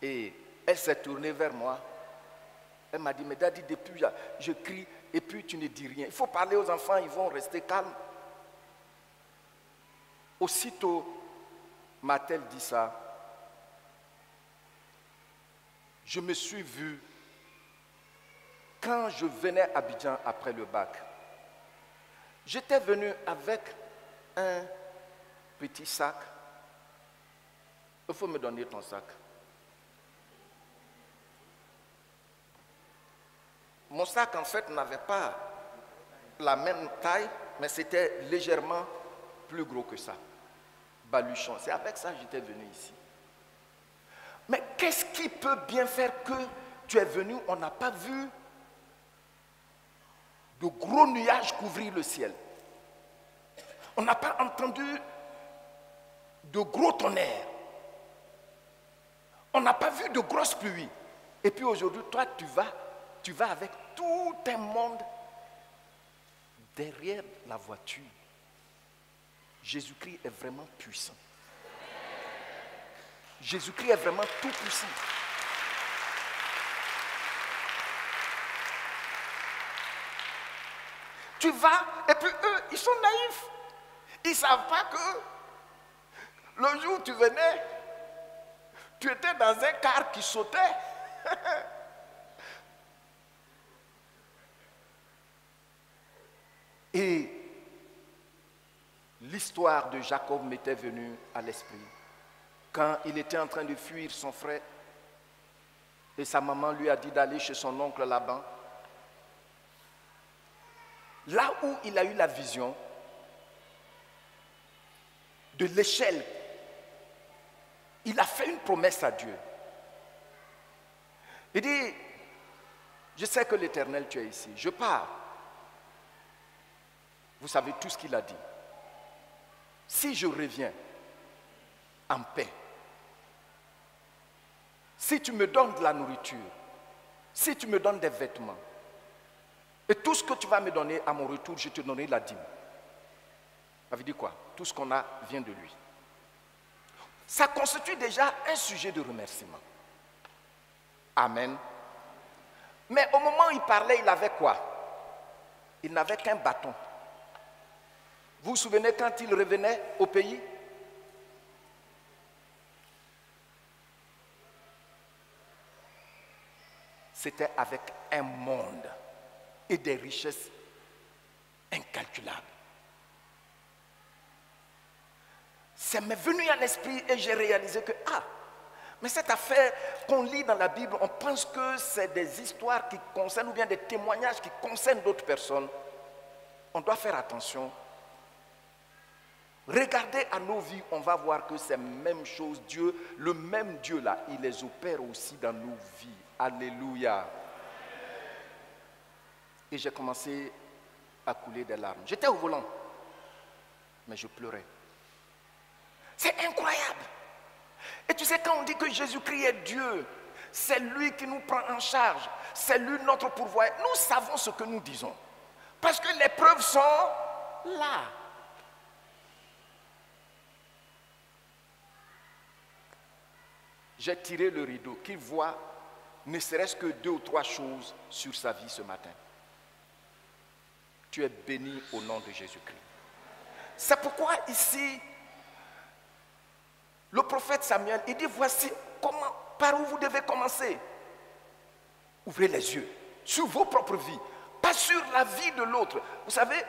Et elle s'est tournée vers moi. Elle m'a dit, mais Daddy, depuis je crie et puis tu ne dis rien. Il faut parler aux enfants, ils vont rester calmes. Aussitôt, m'a-t-elle dit ça, je me suis vu, quand je venais à Abidjan après le bac, j'étais venu avec un petit sac. Il faut me donner ton sac. Mon sac, en fait, n'avait pas la même taille, mais c'était légèrement plus gros que ça. Baluchon. C'est avec ça que j'étais venu ici. Mais qu'est-ce qui peut bien faire que tu es venu, on n'a pas vu de gros nuages couvrir le ciel. On n'a pas entendu de gros tonnerres. On n'a pas vu de grosses pluies. Et puis aujourd'hui, toi, tu vas avec tout un monde derrière la voiture. Jésus-Christ est vraiment puissant. Jésus-Christ est vraiment tout puissant. Tu vas, et puis eux, ils sont naïfs. Ils ne savent pas que le jour où tu venais, tu étais dans un car qui sautait. Et l'histoire de Jacob m'était venue à l'esprit. Quand il était en train de fuir son frère, et sa maman lui a dit d'aller chez son oncle Laban. Là où il a eu la vision de l'échelle, il a fait une promesse à Dieu. Il dit, je sais que l'Éternel, tu es ici, je pars. Vous savez tout ce qu'il a dit. Si je reviens en paix, si tu me donnes de la nourriture, si tu me donnes des vêtements, et tout ce que tu vas me donner à mon retour, je te donnerai la dîme. Ça veut dire quoi? Tout ce qu'on a vient de lui. Ça constitue déjà un sujet de remerciement. Amen. Mais au moment où il parlait, il avait quoi? Il n'avait qu'un bâton. Vous vous souvenez quand il revenait au pays? C'était avec un monde et des richesses incalculables. Ça m'est venu à l'esprit et j'ai réalisé que, mais cette affaire qu'on lit dans la Bible, on pense que c'est des histoires qui concernent ou bien des témoignages qui concernent d'autres personnes. On doit faire attention. Regardez à nos vies, on va voir que c'est la même chose. Dieu, le même Dieu là, il les opère aussi dans nos vies. Alléluia. Et j'ai commencé à couler des larmes. J'étais au volant, mais je pleurais. C'est incroyable. Et tu sais, quand on dit que Jésus-Christ est Dieu, c'est lui qui nous prend en charge, c'est lui notre pourvoyeur. Nous savons ce que nous disons, parce que les preuves sont là. J'ai tiré le rideau, qu'il voit ne serait-ce que 2 ou 3 choses sur sa vie ce matin. Tu es béni au nom de Jésus-Christ. C'est pourquoi ici, le prophète Samuel, il dit, voici comment, par où vous devez commencer. Ouvrez les yeux sur vos propres vies, pas sur la vie de l'autre. Vous savez,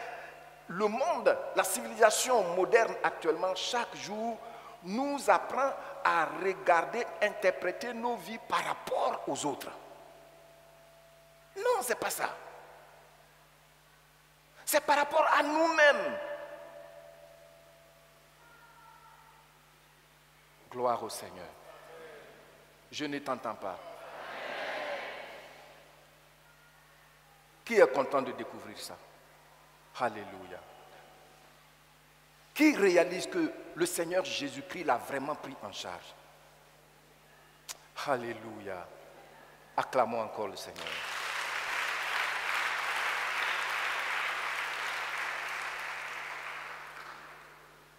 le monde, la civilisation moderne actuellement, chaque jour, nous apprend à regarder, interpréter nos vies par rapport aux autres. Non, ce n'est pas ça. C'est par rapport à nous-mêmes. Gloire au Seigneur. Je ne t'entends pas. Qui est content de découvrir ça? Alléluia. Qui réalise que le Seigneur Jésus-Christ l'a vraiment pris en charge? Alléluia. Acclamons encore le Seigneur.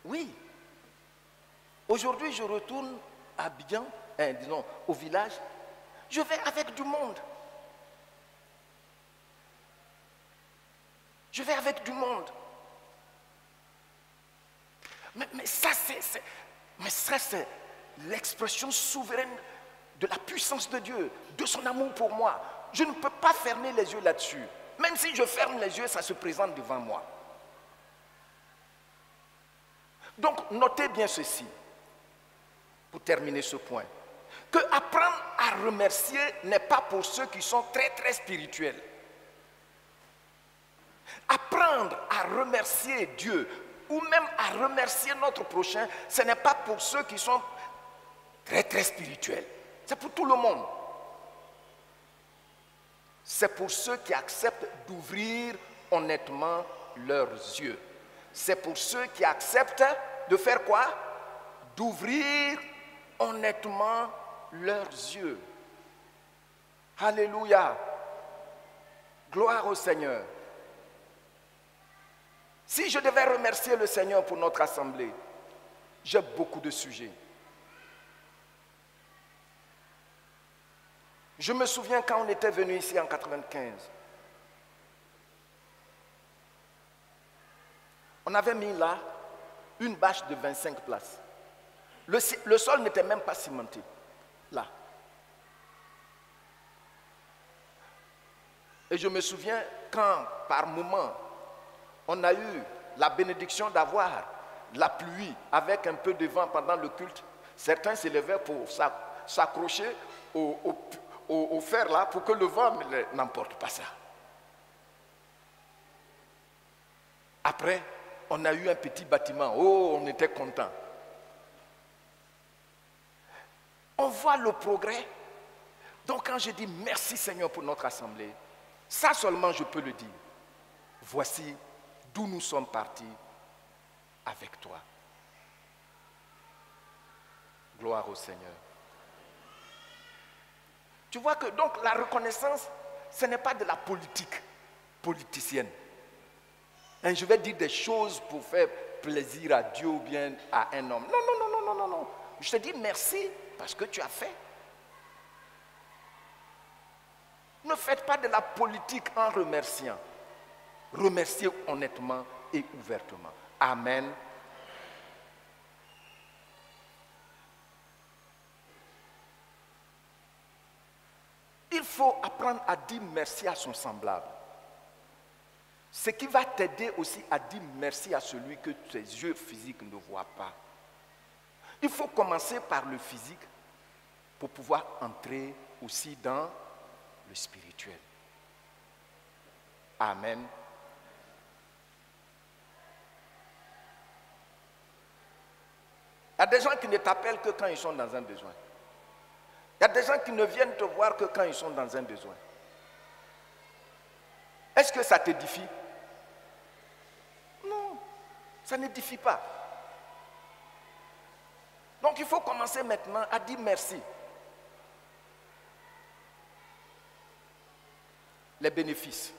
Oui. Aujourd'hui, je retourne à Abidjan, disons, au village. Je vais avec du monde. Je vais avec du monde. Mais ça, c'est l'expression souveraine de la puissance de Dieu, de son amour pour moi. Je ne peux pas fermer les yeux là-dessus. Même si je ferme les yeux, ça se présente devant moi. Donc, notez bien ceci, pour terminer ce point, que apprendre à remercier n'est pas pour ceux qui sont très, très spirituels. Apprendre à remercier Dieu, ou même à remercier notre prochain, ce n'est pas pour ceux qui sont très, très spirituels. C'est pour tout le monde. C'est pour ceux qui acceptent d'ouvrir honnêtement leurs yeux. C'est pour ceux qui acceptent de faire quoi? D'ouvrir honnêtement leurs yeux. Alléluia. Gloire au Seigneur. Si je devais remercier le Seigneur pour notre assemblée, j'ai beaucoup de sujets. Je me souviens quand on était venu ici en 1995. On avait mis là une bâche de 25 places. Le sol n'était même pas cimenté. Là. Et je me souviens quand, par moment, on a eu la bénédiction d'avoir la pluie avec un peu de vent pendant le culte. Certains s'élevaient pour s'accrocher au fer là pour que le vent n'emporte pas ça. Après, on a eu un petit bâtiment. Oh, on était contents. On voit le progrès. Donc quand je dis merci Seigneur pour notre assemblée, ça seulement je peux le dire. Voici d'où nous sommes partis avec toi. Gloire au Seigneur. Tu vois que donc la reconnaissance, ce n'est pas de la politique politicienne. Et je vais dire des choses pour faire plaisir à Dieu ou bien à un homme. Non. Je te dis merci parce que tu as fait. Ne faites pas de la politique en remerciant. Remerciez honnêtement et ouvertement. Amen. Il faut apprendre à dire merci à son semblable. Ce qui va t'aider aussi à dire merci à celui que tes yeux physiques ne voient pas. Il faut commencer par le physique pour pouvoir entrer aussi dans le spirituel. Amen. Il y a des gens qui ne t'appellent que quand ils sont dans un besoin. Il y a des gens qui ne viennent te voir que quand ils sont dans un besoin. Est-ce que ça t'édifie? Non, ça n'édifie pas. Donc il faut commencer maintenant à dire merci. Les bénéfices.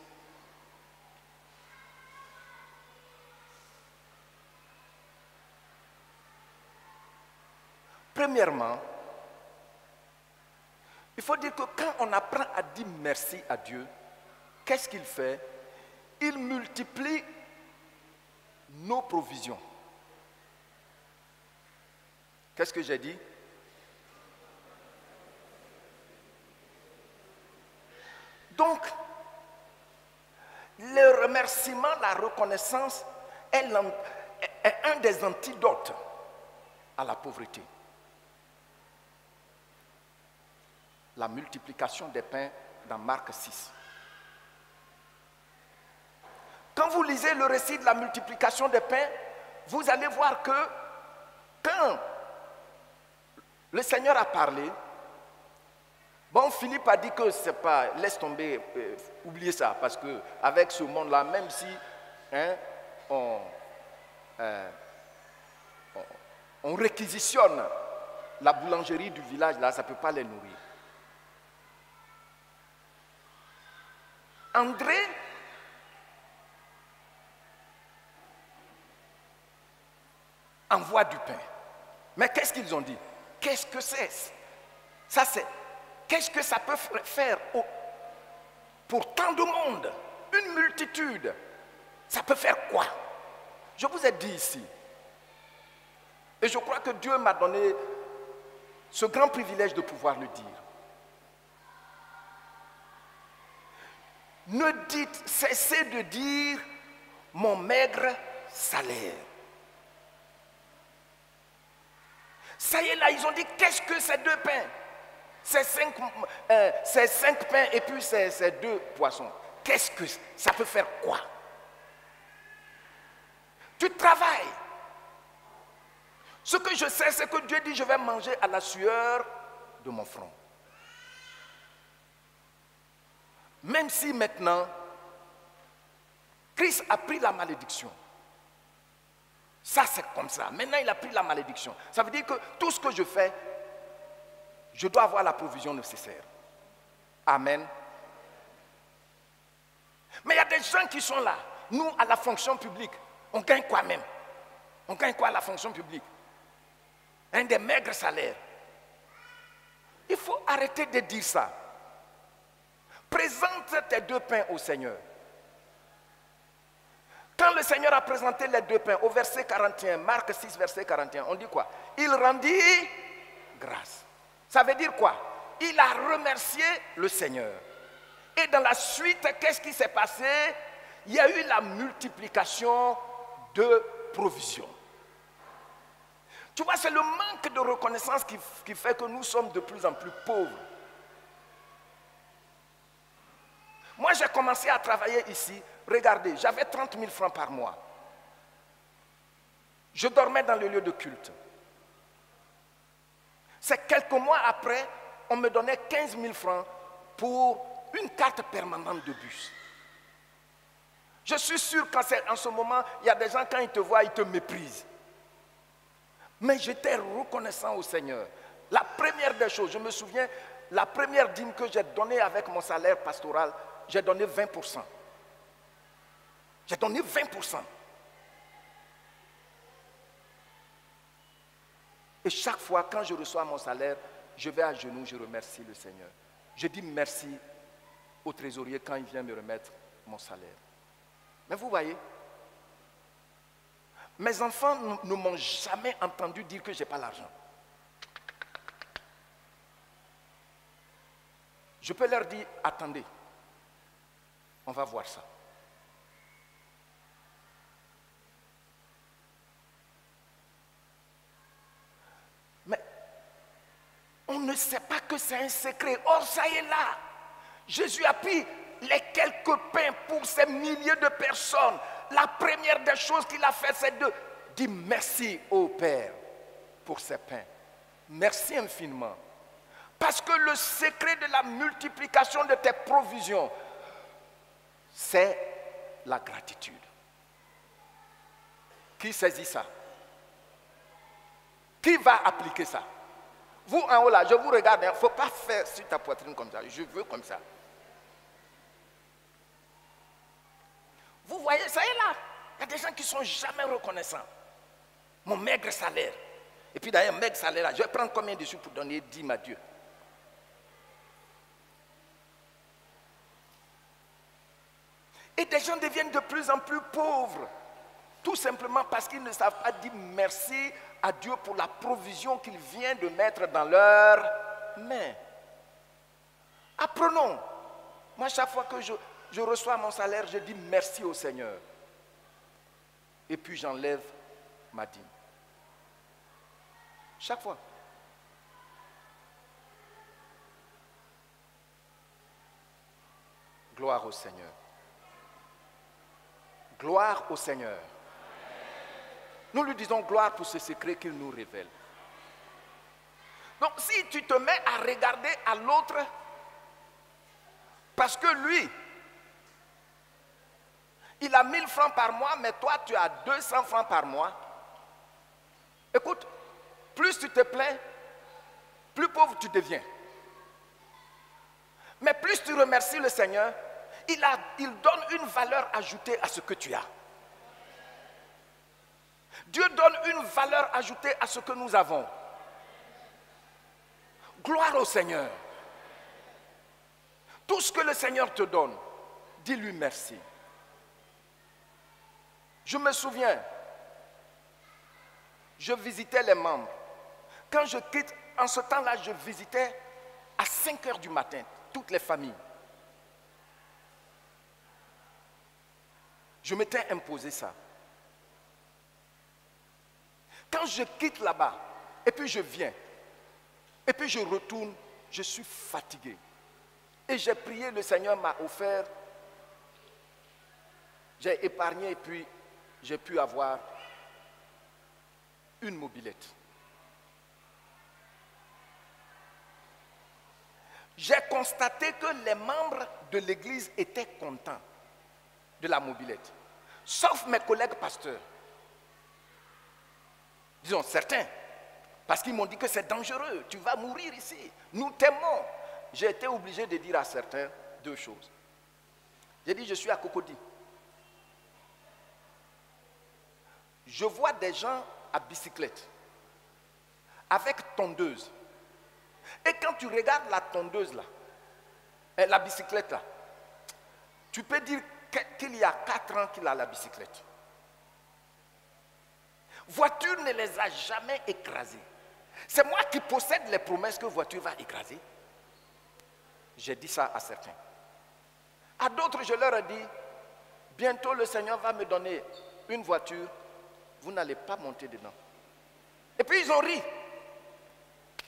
Premièrement, il faut dire que quand on apprend à dire merci à Dieu, qu'est-ce qu'il fait? Il multiplie nos provisions. Qu'est-ce que j'ai dit? Donc, le remerciement, la reconnaissance est un des antidotes à la pauvreté. La multiplication des pains dans Marc 6. Quand vous lisez le récit de la multiplication des pains, vous allez voir que quand le Seigneur a parlé, bon, Philippe a dit que c'est pas, laisse tomber, oubliez ça, parce que avec ce monde-là, même si on réquisitionne la boulangerie du village, là, ça ne peut pas les nourrir. André envoie du pain. Mais qu'est-ce qu'ils ont dit? Qu'est-ce que c'est? Ça c'est. Qu'est-ce que ça peut faire pour tant de monde? Une multitude. Ça peut faire quoi? Je vous ai dit ici. Et je crois que Dieu m'a donné ce grand privilège de pouvoir le dire. Ne dites, cessez de dire mon maigre salaire. Ça y est là, ils ont dit qu'est-ce que c'est 2 pains? C'est 5 pains et puis c'est 2 poissons. Qu'est-ce que ça peut faire quoi? Tu travailles. Ce que je sais, c'est que Dieu dit je vais manger à la sueur de mon front. Même si maintenant, Christ a pris la malédiction. Ça, c'est comme ça. Maintenant, il a pris la malédiction. Ça veut dire que tout ce que je fais, je dois avoir la provision nécessaire. Amen. Mais il y a des gens qui sont là. Nous, à la fonction publique, on gagne quoi même? On gagne quoi à la fonction publique? Un des maigres salaires. Il faut arrêter de dire ça. Présente tes 2 pains au Seigneur. Quand le Seigneur a présenté les 2 pains, au verset 41, Marc 6, verset 41, on dit quoi? Il rendit grâce. Ça veut dire quoi? Il a remercié le Seigneur. Et dans la suite, qu'est-ce qui s'est passé? Il y a eu la multiplication de provisions. Tu vois, c'est le manque de reconnaissance qui fait que nous sommes de plus en plus pauvres. Moi, j'ai commencé à travailler ici. Regardez, j'avais 30 000 francs par mois. Je dormais dans le lieu de culte. C'est quelques mois après, on me donnait 15 000 francs pour une carte permanente de bus. Je suis sûr qu'en ce moment, il y a des gens, quand ils te voient, ils te méprisent. Mais j'étais reconnaissant au Seigneur. La première des choses, je me souviens, la première dîme que j'ai donnée avec mon salaire pastoral, j'ai donné 20%. J'ai donné 20%. Et chaque fois, quand je reçois mon salaire, je vais à genoux, je remercie le Seigneur. Je dis merci au trésorier quand il vient me remettre mon salaire. Mais vous voyez, mes enfants ne m'ont jamais entendu dire que je n'ai pas l'argent. Je peux leur dire, attendez, on va voir ça. Mais on ne sait pas que c'est un secret. Or, ça y est là. Jésus a pris les quelques pains pour ces milliers de personnes. La première des choses qu'il a fait, c'est de dire merci au Père pour ces pains. Merci infiniment. Parce que le secret de la multiplication de tes provisions, c'est la gratitude. Qui saisit ça? Qui va appliquer ça? Vous en haut là, je vous regarde, il ne faut pas faire sur ta poitrine comme ça. Je veux comme ça. Vous voyez, ça y est là. Il y a des gens qui ne sont jamais reconnaissants. Mon maigre salaire. Et puis d'ailleurs, maigre salaire là, je vais prendre combien de sous pour donner 10 à Dieu? Et des gens deviennent de plus en plus pauvres. Tout simplement parce qu'ils ne savent pas dire merci à Dieu pour la provision qu'il vient de mettre dans leurs mains. Apprenons. Moi, chaque fois que je reçois mon salaire, je dis merci au Seigneur. Et puis j'enlève ma dîme. Chaque fois. Gloire au Seigneur. Gloire au Seigneur. Nous lui disons gloire pour ce secret qu'il nous révèle. Donc si tu te mets à regarder à l'autre, parce que lui, il a 1000 francs par mois, mais toi tu as 200 francs par mois. Écoute, plus tu te plains, plus pauvre tu deviens. Mais plus tu remercies le Seigneur, il donne une valeur ajoutée à ce que tu as. Dieu donne une valeur ajoutée à ce que nous avons. Gloire au Seigneur. Tout ce que le Seigneur te donne, dis-lui merci. Je me souviens, je visitais les membres. Quand je quitte, en ce temps-là, je visitais à 5 heures du matin, toutes les familles. Je m'étais imposé ça. Quand je quitte là-bas, et puis je viens, et puis je retourne, je suis fatigué. Et j'ai prié, le Seigneur m'a offert, j'ai épargné et puis j'ai pu avoir une mobilette. J'ai constaté que les membres de l'église étaient contents de la mobilette, sauf mes collègues pasteurs. Disons certains, parce qu'ils m'ont dit que c'est dangereux, tu vas mourir ici, nous t'aimons. J'ai été obligé de dire à certains 2 choses. J'ai dit, je suis à Cocody. Je vois des gens à bicyclette, avec tondeuse. Et quand tu regardes la tondeuse là, la bicyclette là, tu peux dire qu'il y a 4 ans qu'il a la bicyclette. Voiture ne les a jamais écrasés. C'est moi qui possède les promesses que voiture va écraser. J'ai dit ça à certains. À d'autres, je leur ai dit, bientôt le Seigneur va me donner une voiture, vous n'allez pas monter dedans. Et puis ils ont ri.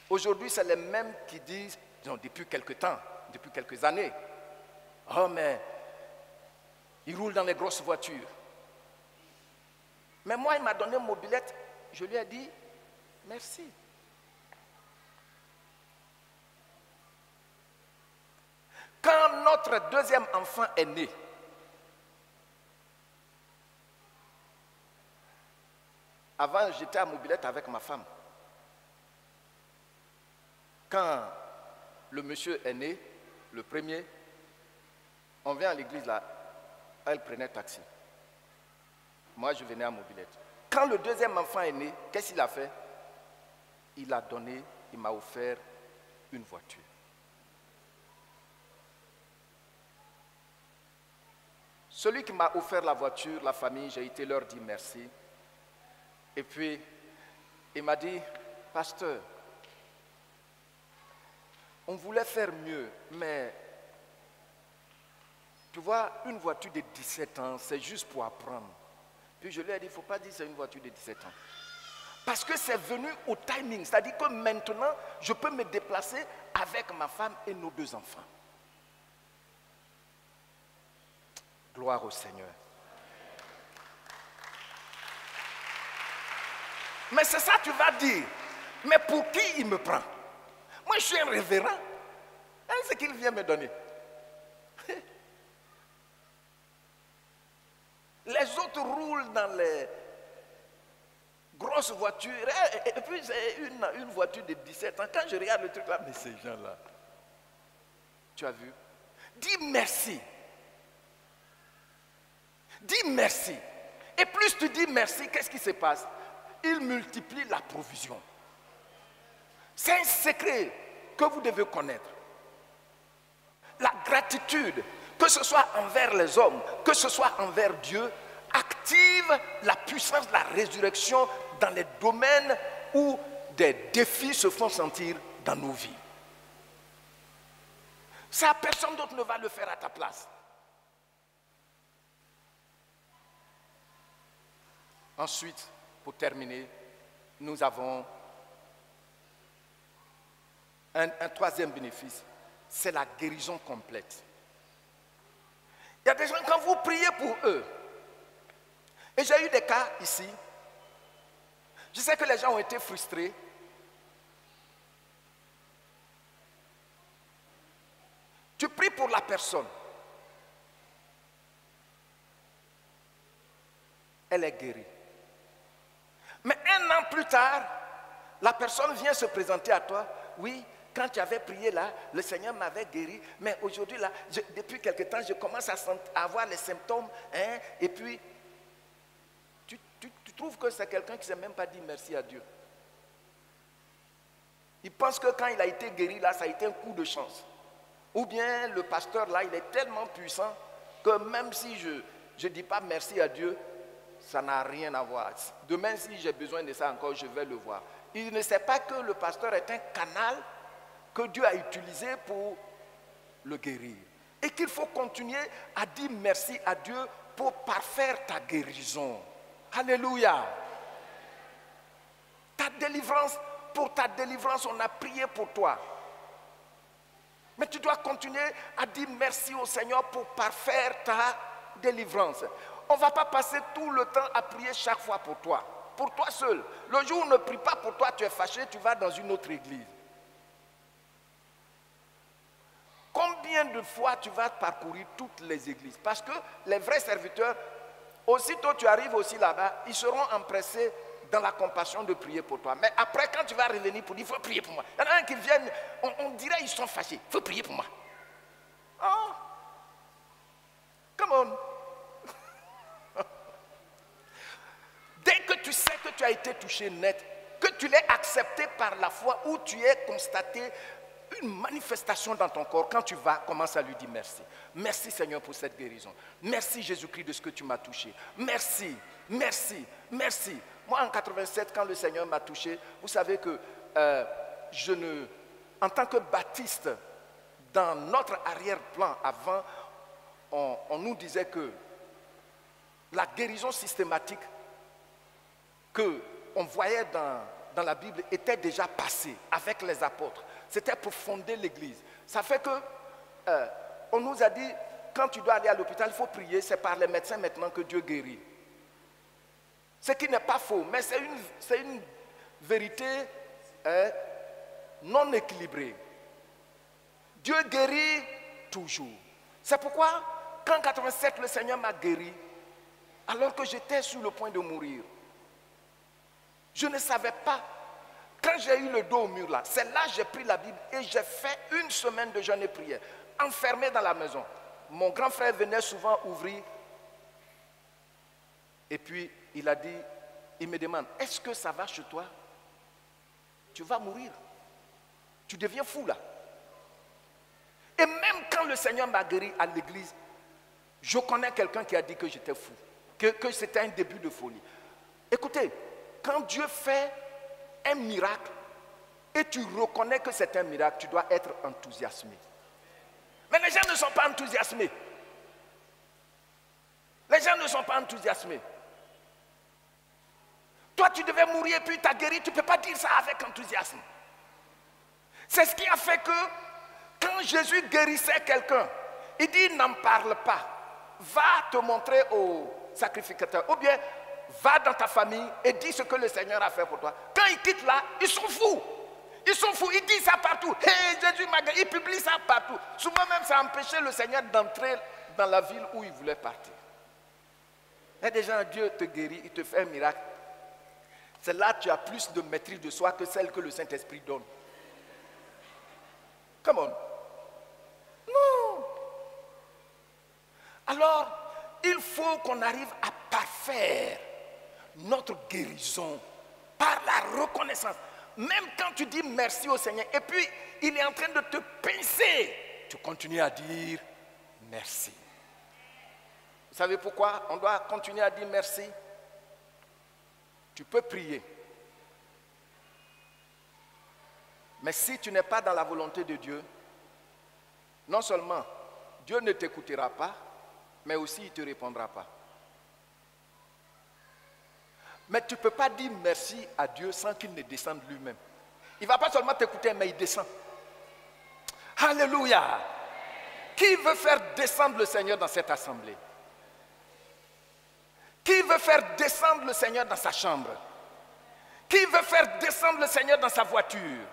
Aujourd'hui, c'est les mêmes qui disent, depuis quelque temps, depuis quelques années, oh mais, ils roulent dans les grosses voitures. Mais moi, il m'a donné une mobilette, je lui ai dit, merci. Quand notre deuxième enfant est né, avant j'étais à mobilette avec ma femme. Quand le monsieur est né, le premier, on vient à l'église là, elle prenait taxi. Moi je venais à mobilette. Quand le deuxième enfant est né, qu'est-ce qu'il a fait? Il m'a offert une voiture. Celui qui m'a offert la voiture, la famille, j'ai été leur dire merci. Et puis, il m'a dit, pasteur, on voulait faire mieux, mais tu vois, une voiture de 17 ans, c'est juste pour apprendre. Puis je lui ai dit, il ne faut pas dire que c'est une voiture de 17 ans. Parce que c'est venu au timing, c'est-à-dire que maintenant, je peux me déplacer avec ma femme et nos 2 enfants. Gloire au Seigneur. Mais c'est ça que tu vas dire. Mais pour qui il me prend? Moi, je suis un révérend. Hein, c'est qu'il vient me donner. Les autres roulent dans les grosses voitures. Et puis, c'est une voiture de 17 ans. Quand je regarde le truc là, mais ces gens-là, tu as vu? Dis merci. Dis merci. Et plus tu dis merci, qu'est-ce qui se passe? Il multiplie la provision. C'est un secret que vous devez connaître. La gratitude, que ce soit envers les hommes, que ce soit envers Dieu, active la puissance de la résurrection dans les domaines où des défis se font sentir dans nos vies. Ça, personne d'autre ne va le faire à ta place. Ensuite, pour terminer, nous avons un 3e bénéfice, c'est la guérison complète. Il y a des gens, quand vous priez pour eux, et j'ai eu des cas ici, je sais que les gens ont été frustrés. Tu pries pour la personne, elle est guérie. Mais 1 an plus tard, la personne vient se présenter à toi. Oui, quand tu avais prié là, le Seigneur m'avait guéri. Mais aujourd'hui là, depuis quelque temps, je commence à avoir les symptômes. Hein, et puis, tu trouves que c'est quelqu'un qui ne s'est même pas dit merci à Dieu. Il pense que quand il a été guéri là, ça a été un coup de chance. Ou bien le pasteur là, il est tellement puissant que même si je ne dis pas merci à Dieu, ça n'a rien à voir. Demain, si j'ai besoin de ça encore, je vais le voir. Il ne sait pas que le pasteur est un canal que Dieu a utilisé pour le guérir. Et qu'il faut continuer à dire merci à Dieu pour parfaire ta guérison. Alléluia. Ta délivrance, pour ta délivrance, on a prié pour toi. Mais tu dois continuer à dire merci au Seigneur pour parfaire ta délivrance. On ne va pas passer tout le temps à prier chaque fois pour toi seul. Le jour où on ne prie pas pour toi, tu es fâché, tu vas dans une autre église. Combien de fois tu vas parcourir toutes les églises? Parce que les vrais serviteurs, aussitôt tu arrives aussi là-bas, ils seront empressés dans la compassion de prier pour toi. Mais après, quand tu vas revenir pour dire, il faut prier pour moi. Il y en a un qui viennent, on dirait qu'ils sont fâchés. Il faut prier pour moi. Oh, come on. Dès que tu sais que tu as été touché net, que tu l'es accepté par la foi, ou tu es constaté une manifestation dans ton corps, quand tu vas, commence à lui dire merci. Merci Seigneur pour cette guérison. Merci Jésus-Christ de ce que tu m'as touché. Merci, merci, merci. Moi en 87, quand le Seigneur m'a touché, vous savez que en tant que baptiste, dans notre arrière-plan avant, on nous disait que la guérison systématique qu'on voyait dans la Bible était déjà passée avec les apôtres. C'était pour fonder l'église. Ça fait que on nous a dit, quand tu dois aller à l'hôpital, il faut prier, c'est par les médecins maintenant que Dieu guérit. Ce qui n'est pas faux, mais c'est une vérité non équilibrée. Dieu guérit toujours. C'est pourquoi, quand en 87, le Seigneur m'a guéri, alors que j'étais sur le point de mourir, je ne savais pas. Quand j'ai eu le dos au mur là, c'est là que j'ai pris la Bible et j'ai fait 1 semaine de jeûne et prière, enfermé dans la maison. Mon grand frère venait souvent ouvrir et puis il me demande, est-ce que ça va chez toi? Tu vas mourir. Tu deviens fou là. Et même quand le Seigneur m'a guéri à l'église, Je connais quelqu'un qui a dit que j'étais fou, que c'était un début de folie. Écoutez, quand Dieu fait un miracle et tu reconnais que c'est un miracle, tu dois être enthousiasmé. Mais les gens ne sont pas enthousiasmés. Les gens ne sont pas enthousiasmés. Toi, tu devais mourir et puis tu as guéri, tu ne peux pas dire ça avec enthousiasme. C'est ce qui a fait que quand Jésus guérissait quelqu'un, il dit n'en parle pas. Va te montrer au sacrificateur. Ou bien, va dans ta famille et dis ce que le Seigneur a fait pour toi. Quand ils quittent là, ils sont fous. Ils sont fous, ils disent ça partout. Hey, Jésus m'a guéri, ils publient ça partout. Souvent même, ça a empêché le Seigneur d'entrer dans la ville où il voulait partir. Il y a des gens, Dieu te guérit, il te fait un miracle. C'est là que tu as plus de maîtrise de soi que celle que le Saint-Esprit donne. Come on. Non. Alors, il faut qu'on arrive à parfaire notre guérison par la reconnaissance. Même quand tu dis merci au Seigneur et puis il est en train de te pincer, tu continues à dire merci. Vous savez pourquoi on doit continuer à dire merci? Tu peux prier. Mais si tu n'es pas dans la volonté de Dieu, non seulement Dieu ne t'écoutera pas, mais aussi il ne te répondra pas. Mais tu ne peux pas dire merci à Dieu sans qu'il ne descende lui-même. Il ne va pas seulement t'écouter, mais il descend. Alléluia! Qui veut faire descendre le Seigneur dans cette assemblée? Qui veut faire descendre le Seigneur dans sa chambre? Qui veut faire descendre le Seigneur dans sa voiture?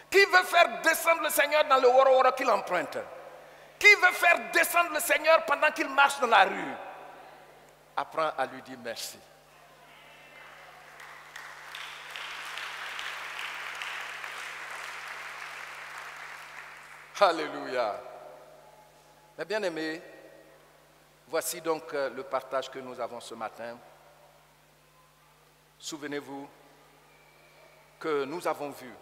Qui veut faire descendre le Seigneur dans le woro-woro qu'il emprunte? Qui veut faire descendre le Seigneur pendant qu'il marche dans la rue? Apprends à lui dire merci. Alléluia. Mes bien-aimés, voici donc le partage que nous avons ce matin. Souvenez-vous que nous avons vu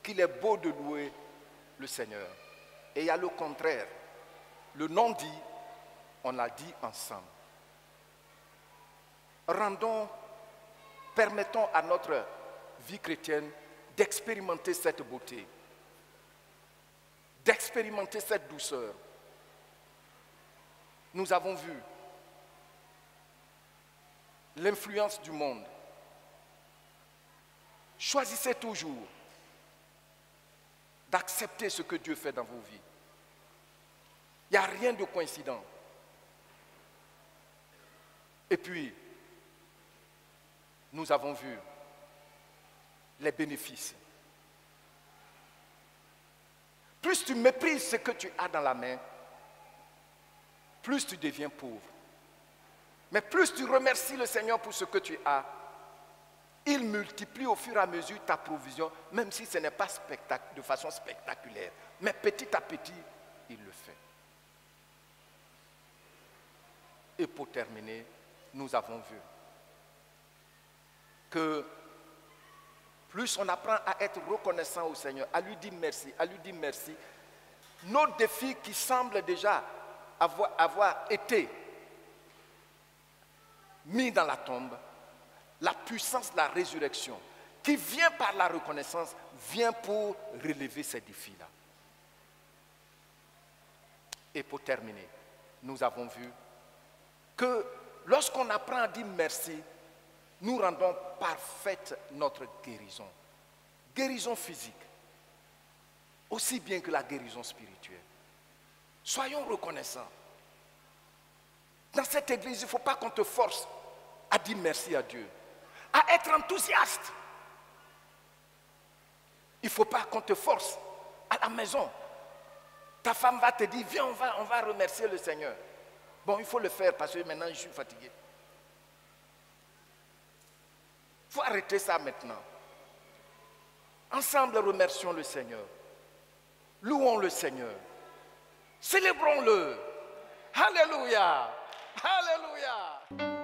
qu'il est beau de louer le Seigneur. Et il y a le contraire. Le non dit, on l'a dit ensemble. Permettons à notre vie chrétienne d'expérimenter cette beauté, d'expérimenter cette douceur. Nous avons vu l'influence du monde. Choisissez toujours d'accepter ce que Dieu fait dans vos vies. Il n'y a rien de coïncident. Et puis, nous avons vu les bénéfices. Plus tu méprises ce que tu as dans la main, plus tu deviens pauvre. Mais plus tu remercies le Seigneur pour ce que tu as, il multiplie au fur et à mesure ta provision, même si ce n'est pas de façon spectaculaire. Mais petit à petit, il le fait. Et pour terminer, nous avons vu que plus on apprend à être reconnaissant au Seigneur, à lui dire merci, nos défis qui semblent déjà avoir été mis dans la tombe, la puissance de la résurrection qui vient par la reconnaissance vient pour relever ces défis-là. Et pour terminer, nous avons vu que lorsqu'on apprend à dire merci, nous rendons parfaite notre guérison. Guérison physique, aussi bien que la guérison spirituelle. Soyons reconnaissants. Dans cette église, il ne faut pas qu'on te force à dire merci à Dieu, à être enthousiaste. Il ne faut pas qu'on te force à la maison. Ta femme va te dire, viens, on va remercier le Seigneur. Bon, il faut le faire parce que maintenant je suis fatigué. Il faut arrêter ça maintenant. Ensemble, remercions le Seigneur. Louons le Seigneur. Célébrons-le. Alléluia. Alléluia.